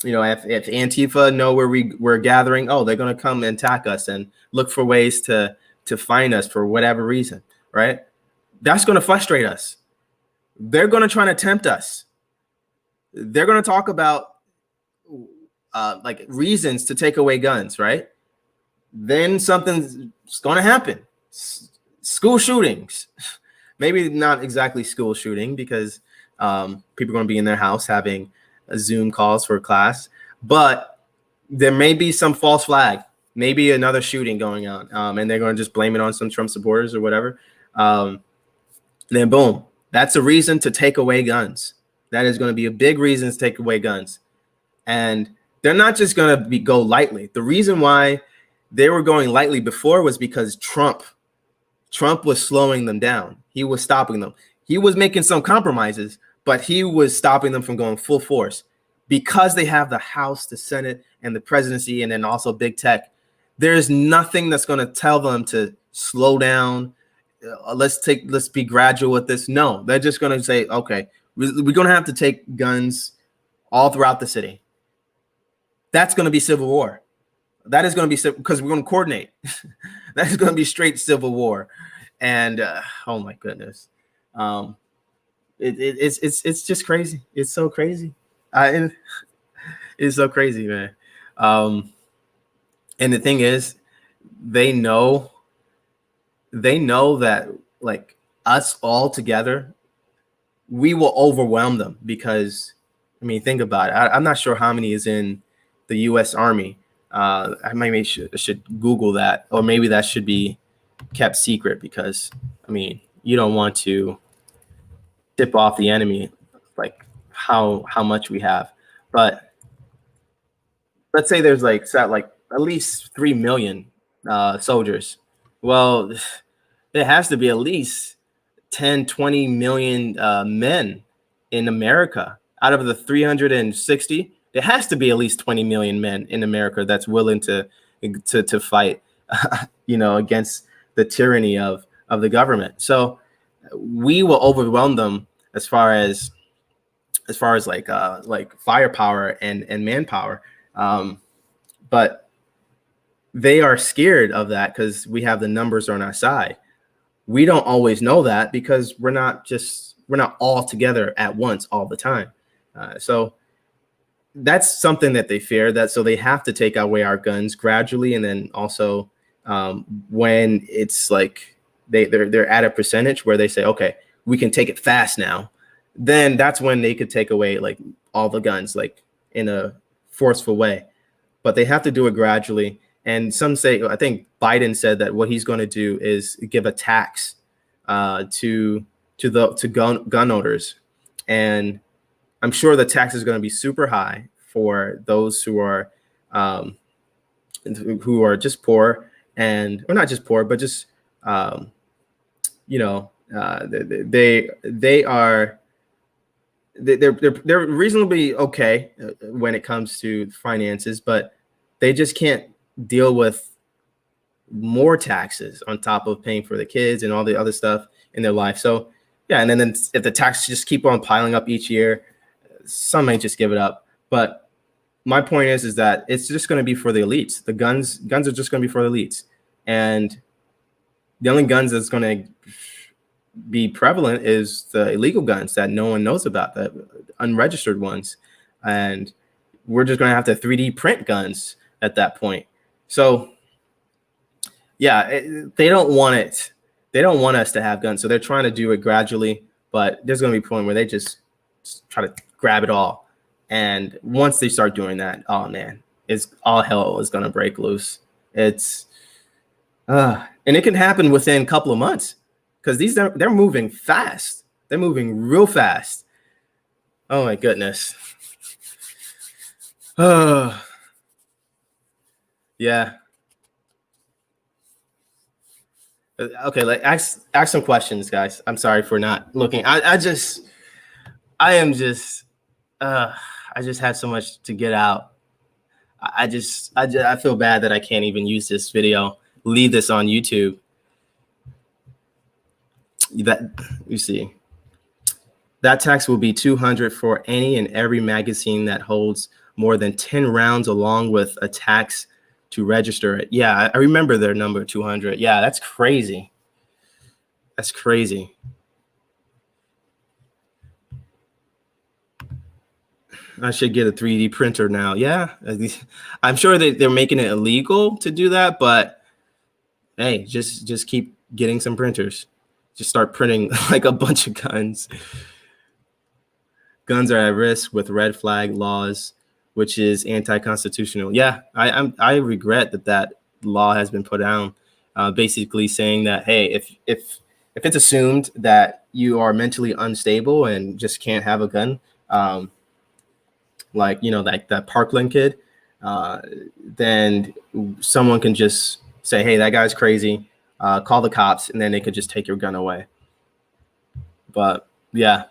Antifa know where we're gathering, they're going to come and attack us and look for ways to find us for whatever reason, right? That's going to frustrate us. They're going to try to tempt us. They're going to talk about like reasons to take away guns, right? Then something's going to happen. School shootings. Maybe not exactly school shooting, because people are going to be in their house having Zoom calls for class, but there may be some false flag, maybe another shooting going on, and they're going to just blame it on some Trump supporters or whatever. Then boom, that's a reason to take away guns. That is going to be a big reason to take away guns. And they're not just going to go lightly. The reason why they were going lightly before was because Trump was slowing them down. He was stopping them. He was making some compromises, but he was stopping them from going full force, because they have the House, the Senate, and the presidency, and then also big tech. There's nothing that's going to tell them to slow down. Let's be gradual with this. No, they're just going to say, okay, we're going to have to take guns all throughout the city. That's going to be civil war. That is going to be, because we're going to coordinate. That is going to be straight civil war. And oh my goodness. It's just crazy. It's so crazy. It's so crazy, man. And the thing is, they know that like us all together, we will overwhelm them, because think about it. I'm not sure how many is in the U.S. Army. I maybe should Google that, or maybe that should be kept secret because, I mean, you don't want to tip off the enemy like how much we have. But let's say there's like at least 3 million soldiers. Well, there has to be at least 10, 20 million men in America. Out of the 360, there has to be at least 20 million men in America that's willing to fight, against the tyranny of the government. So we will overwhelm them as far as like firepower and manpower. But they are scared of that because we have the numbers on our side. We don't always know that because we're not all together at once all the time. So that's something that they fear, so they have to take away our guns gradually. And then also when it's like they're at a percentage where they say, okay, we can take it fast now, then that's when they could take away like all the guns, like in a forceful way. But they have to do it gradually. And some say, I think Biden said that what he's going to do is give a tax to gun owners. And I'm sure the tax is going to be super high for those who are just poor, or not just poor, but just they're reasonably okay when it comes to finances, but they just can't deal with more taxes on top of paying for the kids and all the other stuff in their life. So yeah, and then if the taxes just keep on piling up each year, some may just give it up. But my point is that it's just going to be for the elites. The guns are just going to be for the elites, and the only guns that's going to be prevalent is the illegal guns that no one knows about, the unregistered ones. And we're just going to have to 3D print guns at that point. So yeah, they don't want it. They don't want us to have guns. So they're trying to do it gradually, but there's going to be a point where they just try to grab it all. And once they start doing that, oh man, it's all hell is going to break loose. It's and it can happen within a couple of months because they're moving fast. They're moving real fast. Oh my goodness. Yeah. Okay, like ask some questions, guys. I'm sorry for not looking. I just have so much to get out. I feel bad that I can't even use this video, leave this on YouTube. That you see, that tax will be $200 for any and every magazine that holds more than 10 rounds, along with a tax to register it. Yeah, I remember their number, 200. Yeah, that's crazy. That's crazy. I should get a 3D printer now. Yeah, I'm sure they're making it illegal to do that, but hey, just keep getting some printers. Just start printing like a bunch of guns. Guns are at risk with red flag laws, which is anti-constitutional. Yeah, I regret that law has been put down, basically saying that, hey, if it's assumed that you are mentally unstable and just can't have a gun, like that Parkland kid, then someone can just say, hey, that guy's crazy, call the cops, and then they could just take your gun away. But yeah,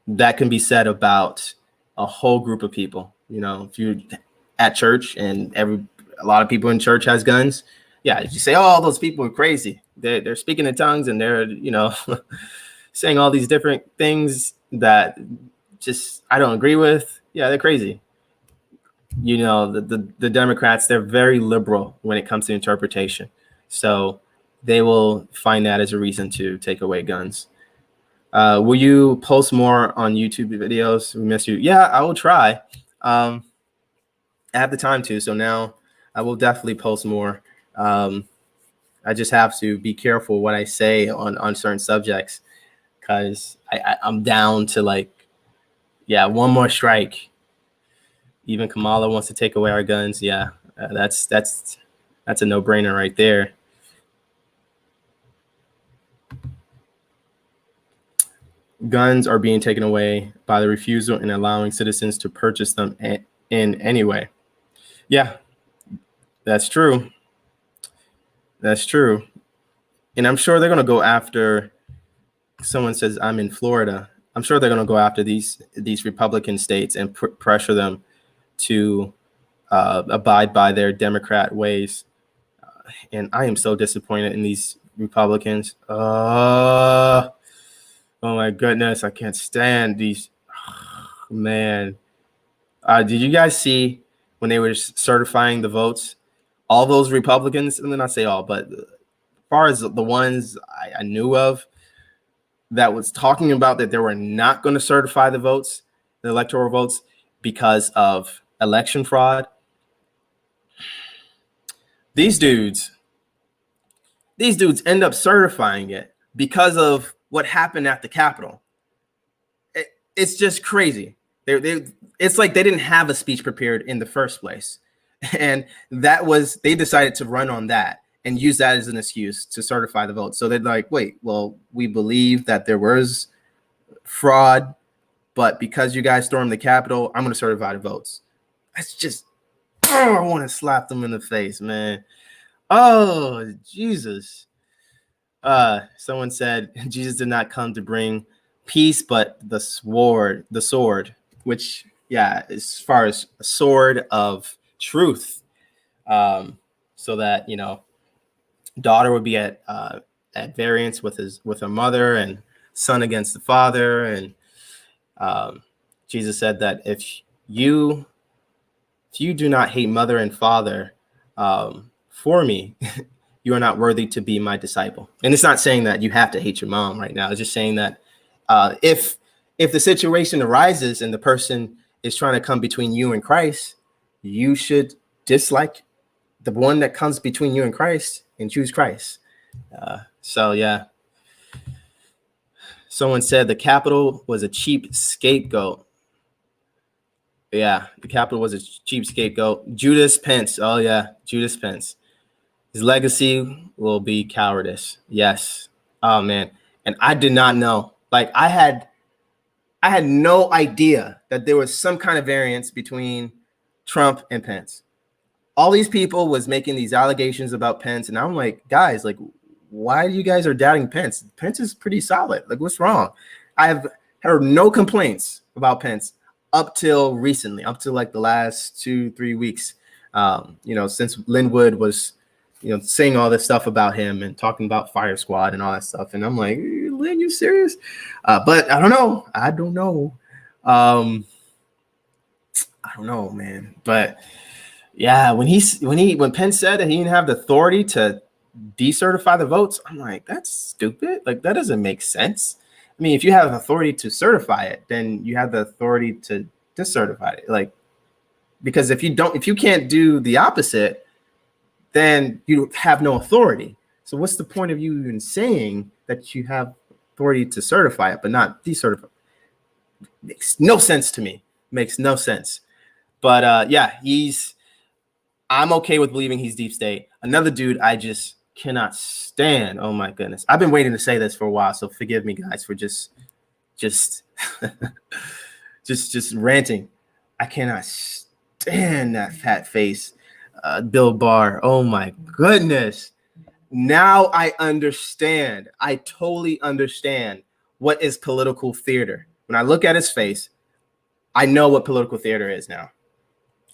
that can be said about a whole group of people. If you're at church and a lot of people in church has guns, yeah, you say, oh, those people are crazy. They're speaking in tongues and they're, saying all these different things that just I don't agree with. Yeah, they're crazy. The Democrats, they're very liberal when it comes to interpretation. So they will find that as a reason to take away guns. Will you post more on YouTube videos? We miss you. Yeah, I will try. I have the time to, so now I will definitely post more. I just have to be careful what I say on certain subjects, because I'm down to one more strike. Even Kamala wants to take away our guns. Yeah, that's a no-brainer right there. guns are being taken away by the refusal and allowing citizens to purchase them in any way. Yeah, that's true. That's true. And I'm sure they're going to go after, someone says I'm in Florida. I'm sure they're going to go after these Republican states and pressure them to abide by their Democrat ways. And I am so disappointed in these Republicans. Oh my goodness, I can't stand these. Oh, man, did you guys see when they were certifying the votes? All those Republicans, and then I say all, but as far as the ones I knew of that was talking about that they were not going to certify the votes, the electoral votes, because of election fraud. These dudes end up certifying it because of what happened at the Capitol. It's just crazy. It's like they didn't have a speech prepared in the first place. And they decided to run on that and use that as an excuse to certify the vote. So they're like, wait, well, we believe that there was fraud, but because you guys stormed the Capitol, I'm going to certify the votes. That's just, I want to slap them in the face, man. Oh, Jesus. Someone said Jesus did not come to bring peace, but the sword, which, yeah, as far as a sword of truth, so that, daughter would be at variance with her mother, and son against the father. And Jesus said that if you do not hate mother and father for me, you are not worthy to be my disciple. And it's not saying that you have to hate your mom right now. It's just saying that if the situation arises and the person is trying to come between you and Christ, you should dislike the one that comes between you and Christ and choose Christ. So yeah. Someone said the Capitol was a cheap scapegoat. Yeah, the Capitol was a cheap scapegoat. Judas Pence. Oh yeah, Judas Pence. His legacy will be cowardice. Yes. Oh man. And I did not know. Like I had no idea that there was some kind of variance between Trump and Pence. All these people was making these allegations about Pence, and I'm like, guys, like, why you guys are doubting Pence? Pence is pretty solid. Like, what's wrong? I have heard no complaints about Pence up till recently, up to like the last 2-3 weeks. Since Linwood was, saying all this stuff about him and talking about Fire Squad and all that stuff, and I'm like, Lynn, you serious? But I don't know. I don't know, man. But yeah, when Pence said that he didn't have the authority to decertify the votes, I'm like, that's stupid. Like, that doesn't make sense. I mean, if you have authority to certify it, then you have the authority to decertify it. Like, because if you can't do the opposite, then you have no authority. So what's the point of you even saying that you have authority to certify it, but not decertify? Makes no sense to me. Makes no sense. But yeah, I'm okay with believing he's deep state. Another dude I just cannot stand. Oh my goodness. I've been waiting to say this for a while, so forgive me guys for just ranting. I cannot stand that fat face, Bill Barr. Oh my goodness. Now I understand. I totally understand what is political theater. When I look at his face, I know what political theater is now.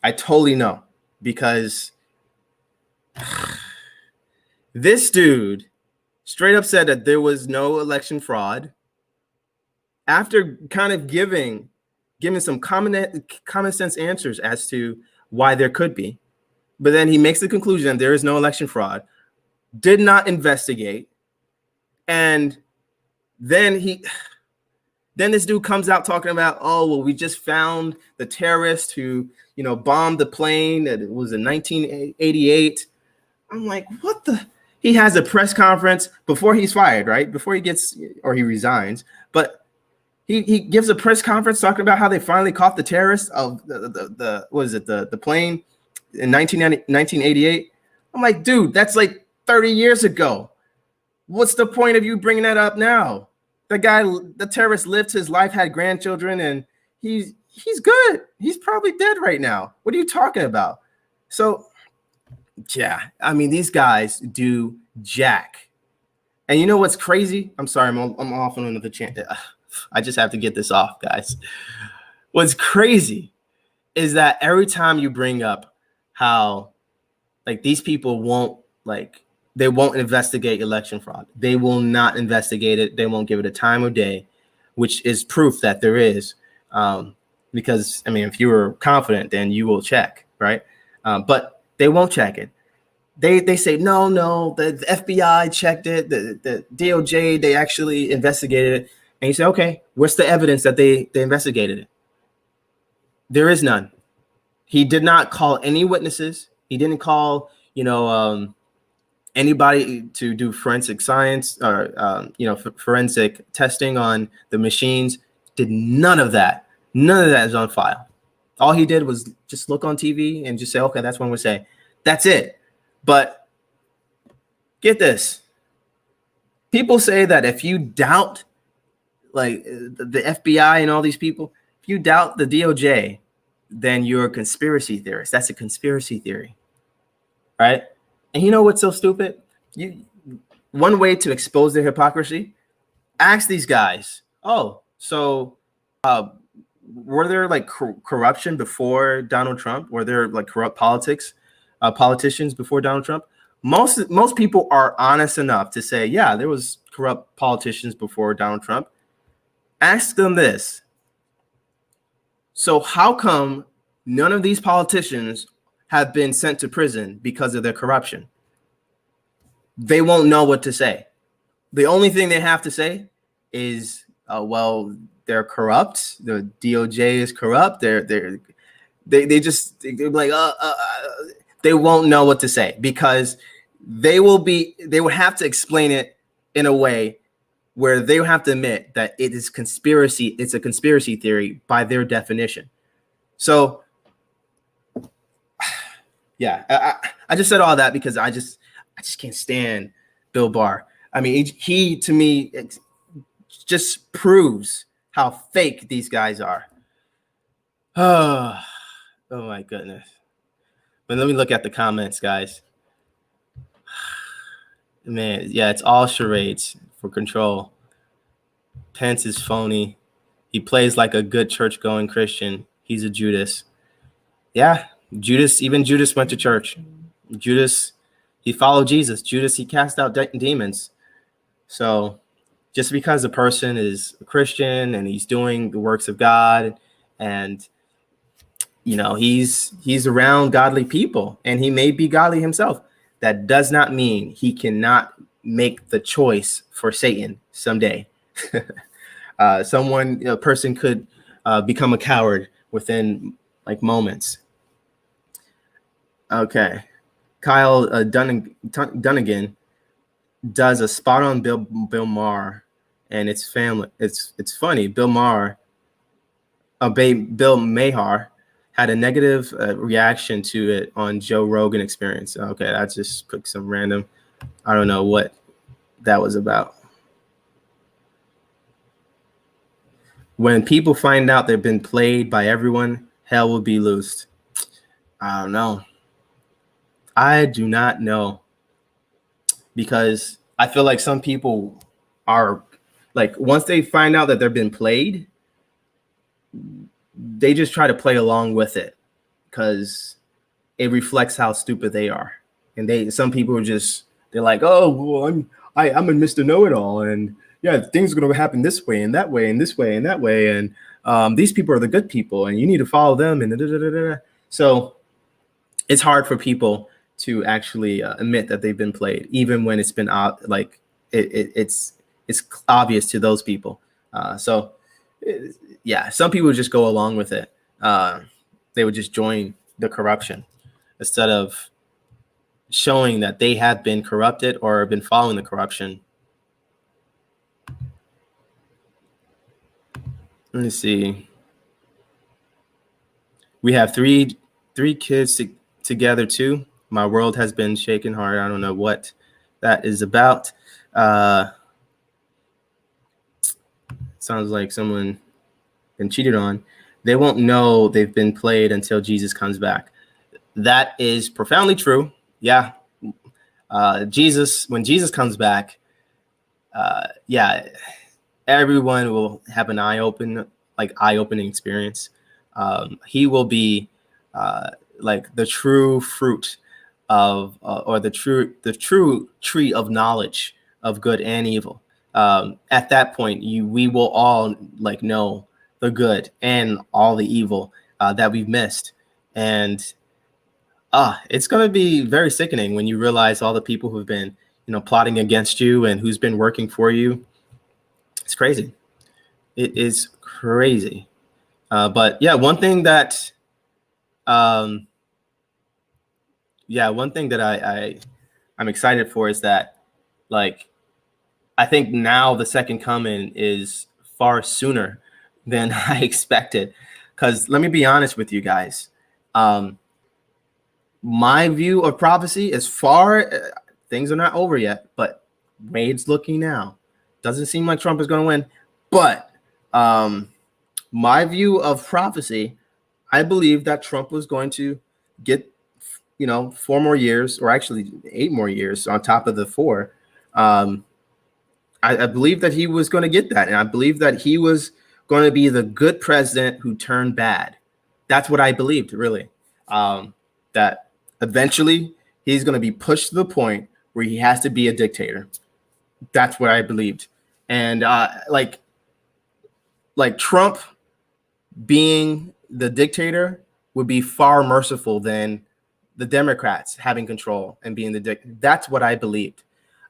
I totally know, because this dude straight up said that there was no election fraud after kind of giving some common sense answers as to why there could be. But then he makes the conclusion that there is no election fraud, did not investigate, and then this dude comes out talking about, oh, well, we just found the terrorist who, bombed the plane that it was in 1988. I'm like, what the? He has a press conference before he's fired, right? Before he resigns. But he gives a press conference talking about how they finally caught the terrorist of the plane in 1988. I'm like, dude, that's like 30 years ago. What's the point of you bringing that up now? The guy, the terrorist, lived his life, had grandchildren, and he's good. He's probably dead right now. What are you talking about? So, yeah, I mean, these guys do jack. And you know what's crazy? I'm sorry, I'm off on another chance. I just have to get this off, guys. What's crazy is that every time you bring up how, like, these people won't, like, they won't investigate election fraud. They will not investigate it. They won't give it a time of day, which is proof that there is. Because, I mean, if you were confident, then you will check, right? But they won't check it. They say, no, the FBI checked it. The DOJ, they actually investigated it. And you say, okay, what's the evidence that they investigated it? There is none. He did not call any witnesses. He didn't call, anybody to do forensic science or, forensic testing on the machines. Did none of that. None of that is on file. All he did was just look on TV and just say, okay, that's when we say. That's it. But get this. People say that if you doubt, like, the FBI and all these people, if you doubt the DOJ, then you're a conspiracy theorist. That's a conspiracy theory, right? And you know what's so stupid? One way to expose their hypocrisy, ask these guys, oh, so were there, like, corruption before Donald Trump? Were there, like, corrupt politicians before Donald Trump? Most people are honest enough to say, yeah, there was corrupt politicians before Donald Trump. Ask them this. So how come none of these politicians have been sent to prison because of their corruption? They won't know what to say. The only thing they have to say is, well, they're corrupt. The DOJ is corrupt. They're like, they won't know what to say because they will have to explain it in a way where they have to admit that it is conspiracy. It's a conspiracy theory by their definition. So, yeah, I just said all that because I just can't stand Bill Barr. I mean, he to me, it just proves how fake these guys are. Oh my goodness. But let me look at the comments, guys. Man, yeah, it's all charades for control. Pence is phony. He plays like a good church-going Christian. He's a Judas. Yeah, even Judas went to church. Judas, he followed Jesus. Judas, he cast out demons. So just because a person is a Christian and he's doing the works of God and, he's around godly people and he may be godly himself, that does not mean he cannot make the choice for Satan someday. A person could become a coward within, like, moments. Okay. Kyle Dunnigan does a spot on Bill Maher and its family. It's funny. Bill Maher had a negative reaction to it on Joe Rogan Experience. Okay, I just put some random. I don't know what that was about. When people find out they've been played by everyone, hell will be loosed. I don't know. I do not know. Because I feel like some people are, like, once they find out that they've been played, they just try to play along with it because it reflects how stupid they are. And some people are they're like, oh, well, I'm a Mr. Know-it-all, and yeah, things are going to happen this way and that way and this way and that way, and these people are the good people, and you need to follow them, and da-da-da-da-da. So it's hard for people to actually admit that they've been played, even when it's been it's obvious to those people. Some people just go along with it. They would just join the corruption instead of showing that they have been corrupted or been following the corruption. Let me see. We have three kids together too. My world has been shaken hard. I don't know what that is about. sounds like someone been cheated on. They won't know they've been played until Jesus comes back. That is profoundly true. Yeah. When Jesus comes back, yeah, everyone will have an eye-opening experience. He will be like the true fruit of, or the true tree of knowledge of good and evil. At that point, we will all like know the good and all the evil that we've missed, and it's going to be very sickening when you realize all the people who've been, plotting against you and who's been working for you. It's crazy. It is crazy. But yeah, one thing that I'm excited for is that, like, I think now the second coming is far sooner than I expected. Because let me be honest with you guys. My view of prophecy is things are not over yet, but Wade's looking now. Doesn't seem like Trump is going to win. But my view of prophecy, I believe that Trump was going to get, 4 more years, or actually 8 more years on top of the 4. I believe that he was going to get that. And I believe that he was going to be the good president who turned bad. That's what I believed, really. That eventually he's going to be pushed to the point where he has to be a dictator. That's what I believed. And like Trump being the dictator would be far merciful than the Democrats having control and being the dictator. That's what I believed.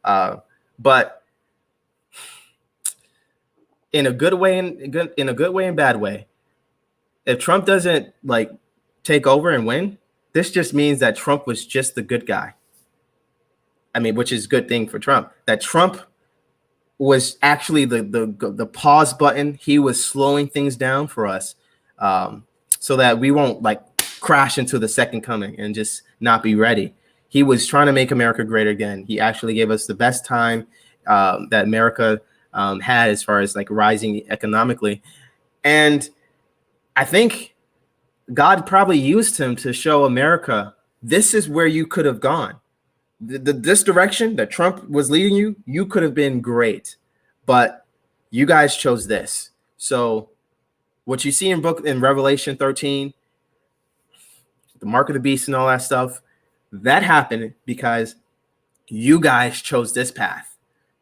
But in a good way and bad way, if Trump doesn't like take over and win, this just means that Trump was just the good guy. I mean, which is a good thing for Trump. That Trump was actually the pause button. He was slowing things down for us, so that we won't like crash into the second coming and just not be ready. He was trying to make America great again. He actually gave us the best time that America had as far as like rising economically. And I think God probably used him to show America, this is where you could have gone. This direction that Trump was leading you, you could have been great, but you guys chose this. So what you see in Revelation 13, the mark of the beast and all that stuff, that happened because you guys chose this path.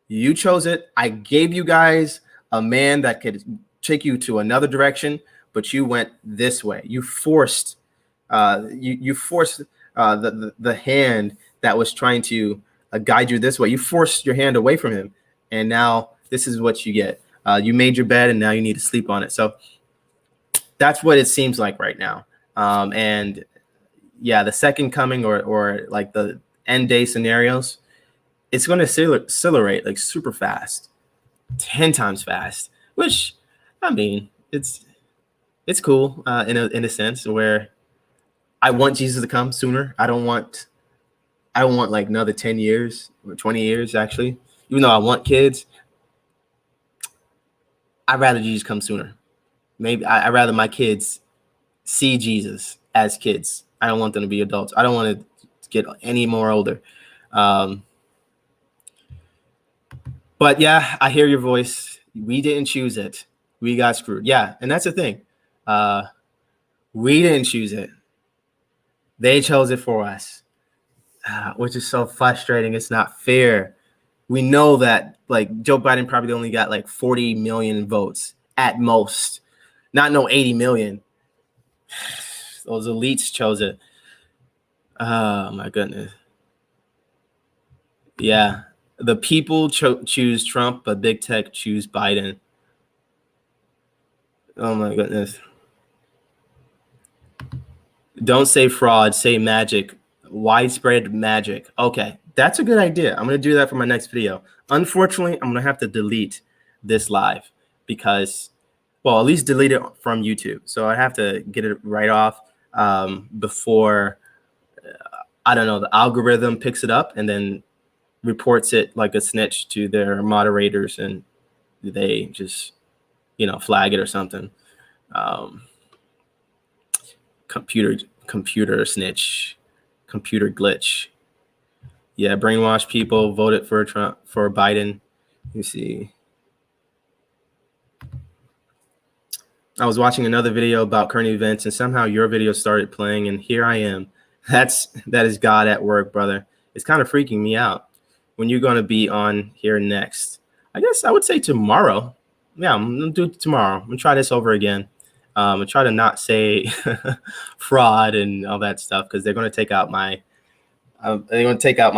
You chose it. I gave you guys a man that could take you to another direction, but you went this way. You forced the hand that was trying to guide you this way. You forced your hand away from him, and now this is what you get. You made your bed, and now you need to sleep on it. So that's what it seems like right now. And yeah, the second coming or like the end day scenarios, it's going to accelerate like super fast, 10 times fast, which, I mean, it's cool in a sense where I want Jesus to come sooner. I don't want like another 10 years or 20 years, actually. Even though I want kids, I'd rather Jesus come sooner. Maybe I'd rather my kids see Jesus as kids. I don't want them to be adults. I don't want to get any more older. But yeah, I hear your voice. We didn't choose it. We got screwed. Yeah, and that's the thing. We didn't choose it. They chose it for us, which is so frustrating. It's not fair. We know that like Joe Biden probably only got like 40 million votes at most, not no 80 million. Those elites chose it. Oh my goodness. Yeah, the people choose Trump, but big tech choose Biden. Oh my goodness. Don't say fraud, say magic. Widespread magic. Okay, that's a good idea. I'm going to do that for my next video. Unfortunately, I'm going to have to delete this live because, well, at least delete it from YouTube. So I have to get it right off before, I don't know, the algorithm picks it up and then reports it like a snitch to their moderators, and they just flag it or something. Computer snitch, computer glitch. Yeah, brainwash people, voted for Trump, for Biden. You see. I was watching another video about current events, and somehow your video started playing, and here I am. That is God at work, brother. It's kind of freaking me out. When you're going to be on here next? I guess I would say tomorrow. Yeah, I'm going to do it tomorrow. I'm going to try this over again. I'm going to try to not say fraud and all that stuff, because they're going to take out my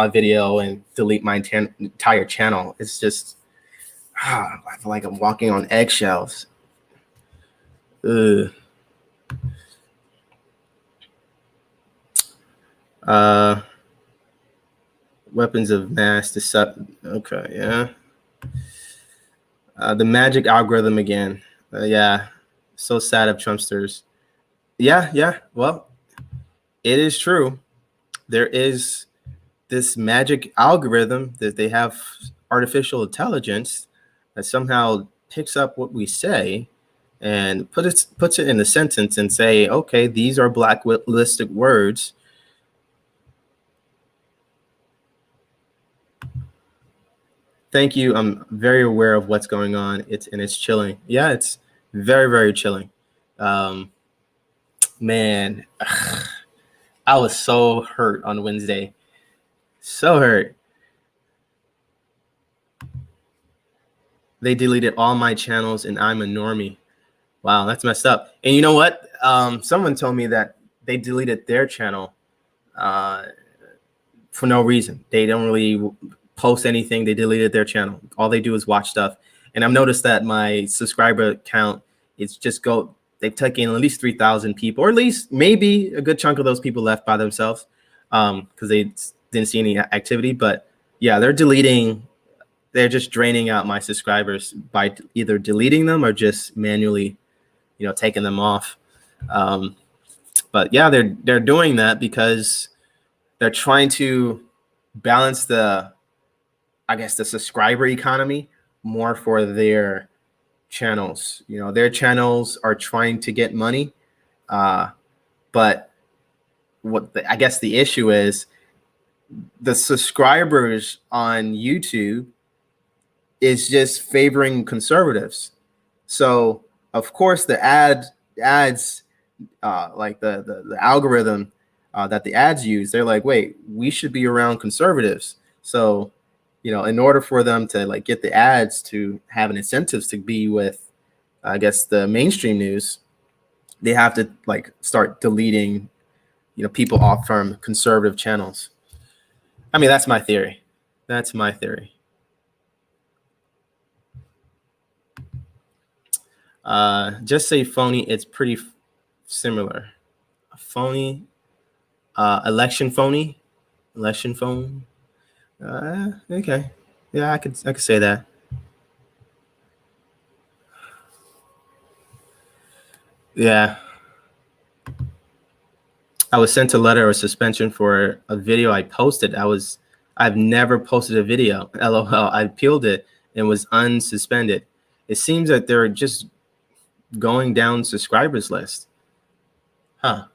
video and delete my entire channel. It's just, I feel like I'm walking on eggshells. Weapons of mass deception. Okay, yeah. The magic algorithm again. Yeah, so sad of Trumpsters. Yeah. Well, it is true. There is this magic algorithm that they have, artificial intelligence, that somehow picks up what we say and puts it in a sentence and say, okay, these are blacklisted words. Thank you. I'm very aware of what's going on. It's chilling. Yeah, it's very, very chilling. Man, I was so hurt on Wednesday. So hurt. They deleted all my channels and I'm a normie. Wow, that's messed up. And you know what? Someone told me that they deleted their channel for no reason. They don't really post anything. They deleted their channel. All they do is watch stuff. And I've noticed that my subscriber count is just they've taken at least 3,000 people, or at least maybe a good chunk of those people left by themselves because they didn't see any activity. But yeah, they're just draining out my subscribers by either deleting them or just manually, taking them off. But yeah, they're doing that because they're trying to balance the subscriber economy more for their channels. Their channels are trying to get money, but I guess the issue is the subscribers on YouTube is just favoring conservatives. So of course the ads, like the algorithm that the ads use, they're like, wait, we should be around conservatives. So in order for them to get the ads to have an incentives to be with, I guess, the mainstream news, they have to start deleting, people off from conservative channels. I mean, that's my theory. That's my theory. Just say phony. It's pretty similar. Phony, election phony, election phone. Okay. Yeah, I could say that. Yeah. I was sent a letter of suspension for a video I posted. I've never posted a video. LOL. I appealed it and was unsuspended. It seems that they're just going down subscribers list. Huh.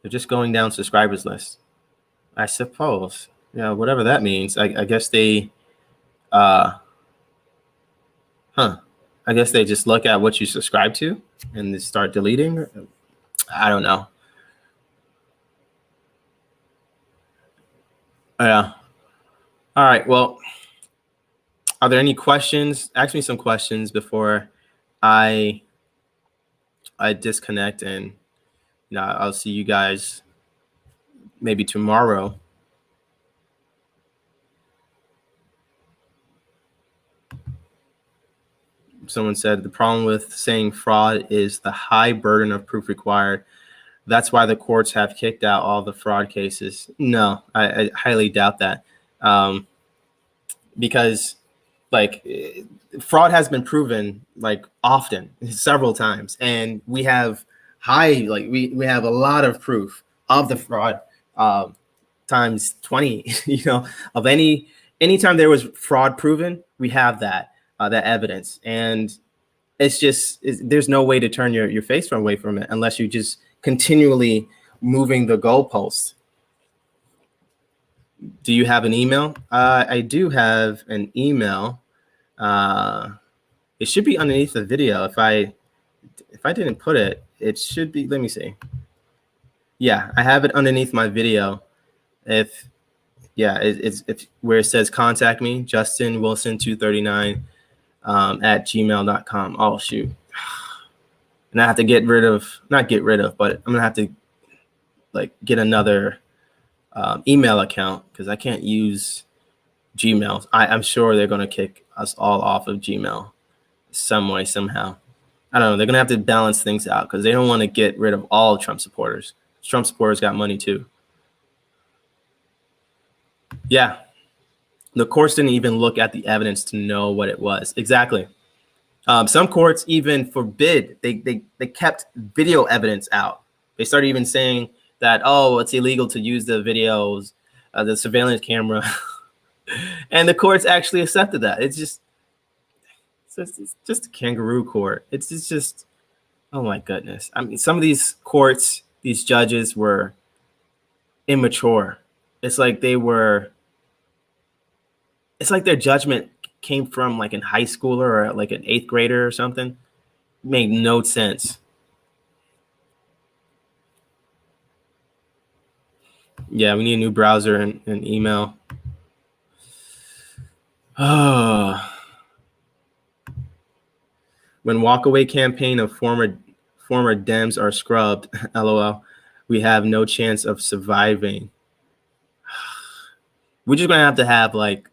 They're just going down subscribers list. I suppose. Yeah, whatever that means. I guess they I guess they just look at what you subscribe to and they start deleting. I don't know. Yeah. All right. Well, are there any questions? Ask me some questions before I disconnect, and I'll see you guys maybe tomorrow. Someone said the problem with saying fraud is the high burden of proof required. That's why the courts have kicked out all the fraud cases. No, I highly doubt that. Because fraud has been proven often, several times, and we have we have a lot of proof of the fraud, times 20, of anytime there was fraud proven, we have that evidence. And there's no way to turn your face away from it unless you just continually moving the goalposts. Do you have an email? I do have an email. It should be underneath the video. If I didn't put it, it should be. Let me see. Yeah, I have it underneath my video. It's where it says contact me, Justin Wilson 239 at gmail.com. Oh shoot. And I have to not get rid of, but I'm gonna have to like get another email account because I can't use Gmail. I'm sure they're gonna kick us all off of Gmail some way, somehow. I don't know. They're gonna have to balance things out because they don't want to get rid of all Trump supporters. Trump supporters got money too. Yeah. The courts didn't even look at the evidence to know what it was. Exactly. Some courts even forbid, they kept video evidence out. They started even saying that, oh, it's illegal to use the videos, the surveillance camera. And the courts actually accepted that. It's just a kangaroo court. It's just, oh my goodness. I mean, some of these courts, these judges were immature. It's like their judgment came from like a high schooler or like an 8th grader or something. It made no sense. Yeah, we need a new browser and email. When walkaway campaign of former Dems are scrubbed, LOL, we have no chance of surviving. We're just gonna have to have like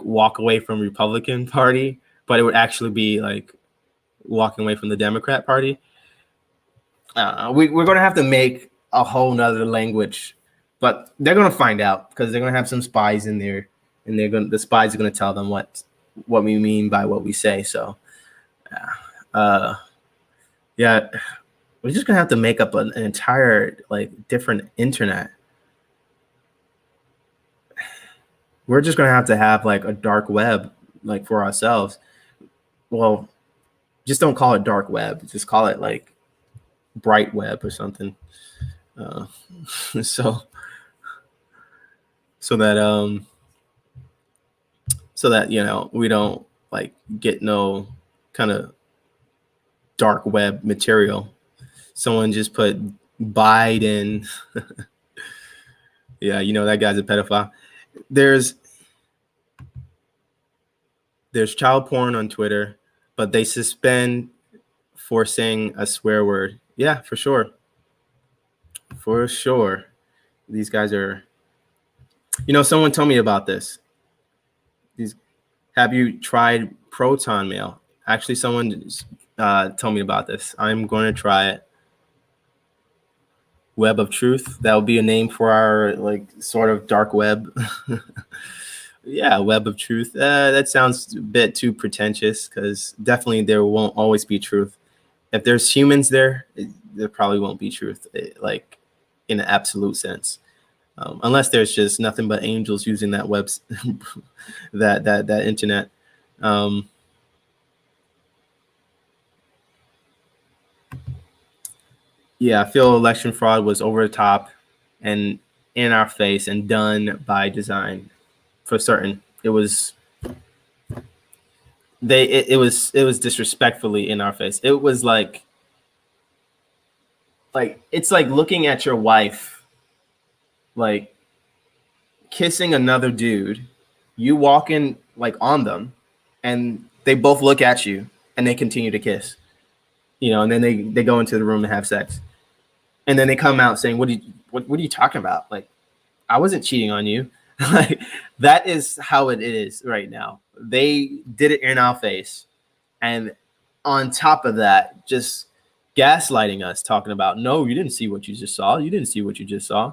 walk away from Republican Party, but it would actually be like walking away from the Democrat Party. We're gonna have to make a whole nother language, but they're gonna find out because they're gonna have some spies in there, and the spies are gonna tell them what we mean by what we say. So, yeah, we're just gonna have to make up an entire like different internet. We're just gonna have to have like a dark web like for ourselves. Well, just don't call it dark web. Just call it like bright web or something. So that you know we don't like get no kind of dark web material. Someone just put Biden. Yeah, you know that guy's a pedophile. There's child porn on Twitter, but they suspend for saying a swear word. Yeah, for sure. For sure. These guys are, you know, someone told me about this. Have you tried Proton Mail? Actually, someone told me about this. I'm going to try it. Web of Truth. That will be a name for our like sort of dark web. Yeah, Web of Truth. That sounds a bit too pretentious because definitely there won't always be truth. If there's humans there, there probably won't be truth, like in an absolute sense, unless there's just nothing but angels using that web, that internet. Yeah, I feel election fraud was over the top and in our face and done by design. For certain, it was disrespectfully in our face. It was like it's like looking at your wife like kissing another dude, you walk in like on them, and they both look at you and they continue to kiss, you know, and then they go into the room and have sex, and then they come out saying, what are you talking about? Like, I wasn't cheating on you. Like, that is how it is right now. They did it in our face, and on top of that, just gaslighting us, talking about, no, you didn't see what you just saw. You didn't see what you just saw.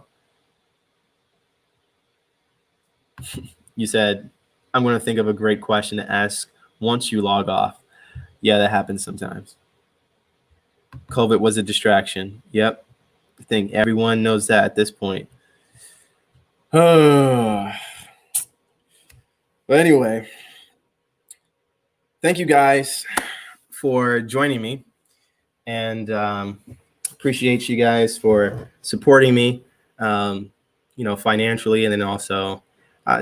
You said, I'm going to think of a great question to ask once you log off. Yeah, that happens sometimes. COVID was a distraction. Yep. I think everyone knows that at this point. But anyway, thank you guys for joining me, and appreciate you guys for supporting me, financially, and then also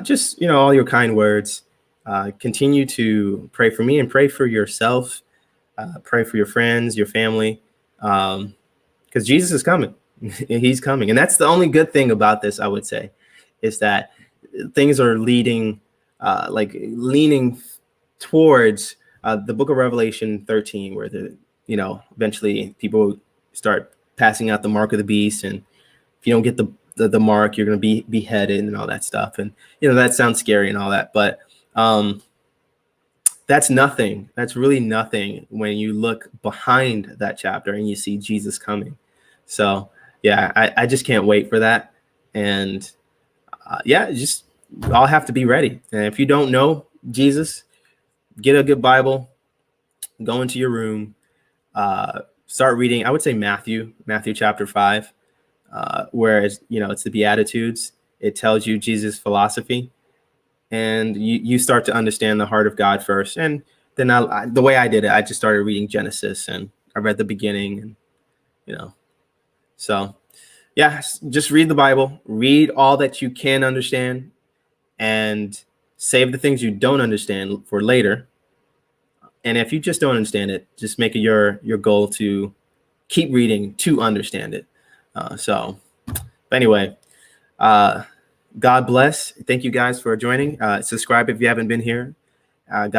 just all your kind words. Continue to pray for me and pray for yourself. Pray for your friends, your family, because Jesus is coming. He's coming, and that's the only good thing about this, I would say, is that things are leading, leaning towards the Book of Revelation 13, where eventually people start passing out the mark of the beast, and if you don't get the mark, you're going to be beheaded and all that stuff. And that sounds scary and all that, but that's nothing. That's really nothing when you look behind that chapter and you see Jesus coming. So yeah, I just can't wait for that. And just I'll have to be ready. And if you don't know Jesus, get a good Bible, go into your room, start reading. I would say Matthew chapter 5, where it's the Beatitudes. It tells you Jesus' philosophy, and you start to understand the heart of God first. And then the way I did it, I just started reading Genesis, and I read the beginning, and so yeah, just read the Bible, read all that you can understand, and save the things you don't understand for later. And if you just don't understand it, just make it your goal to keep reading to understand it. But anyway, God bless. Thank you guys for joining. Subscribe if you haven't been here. God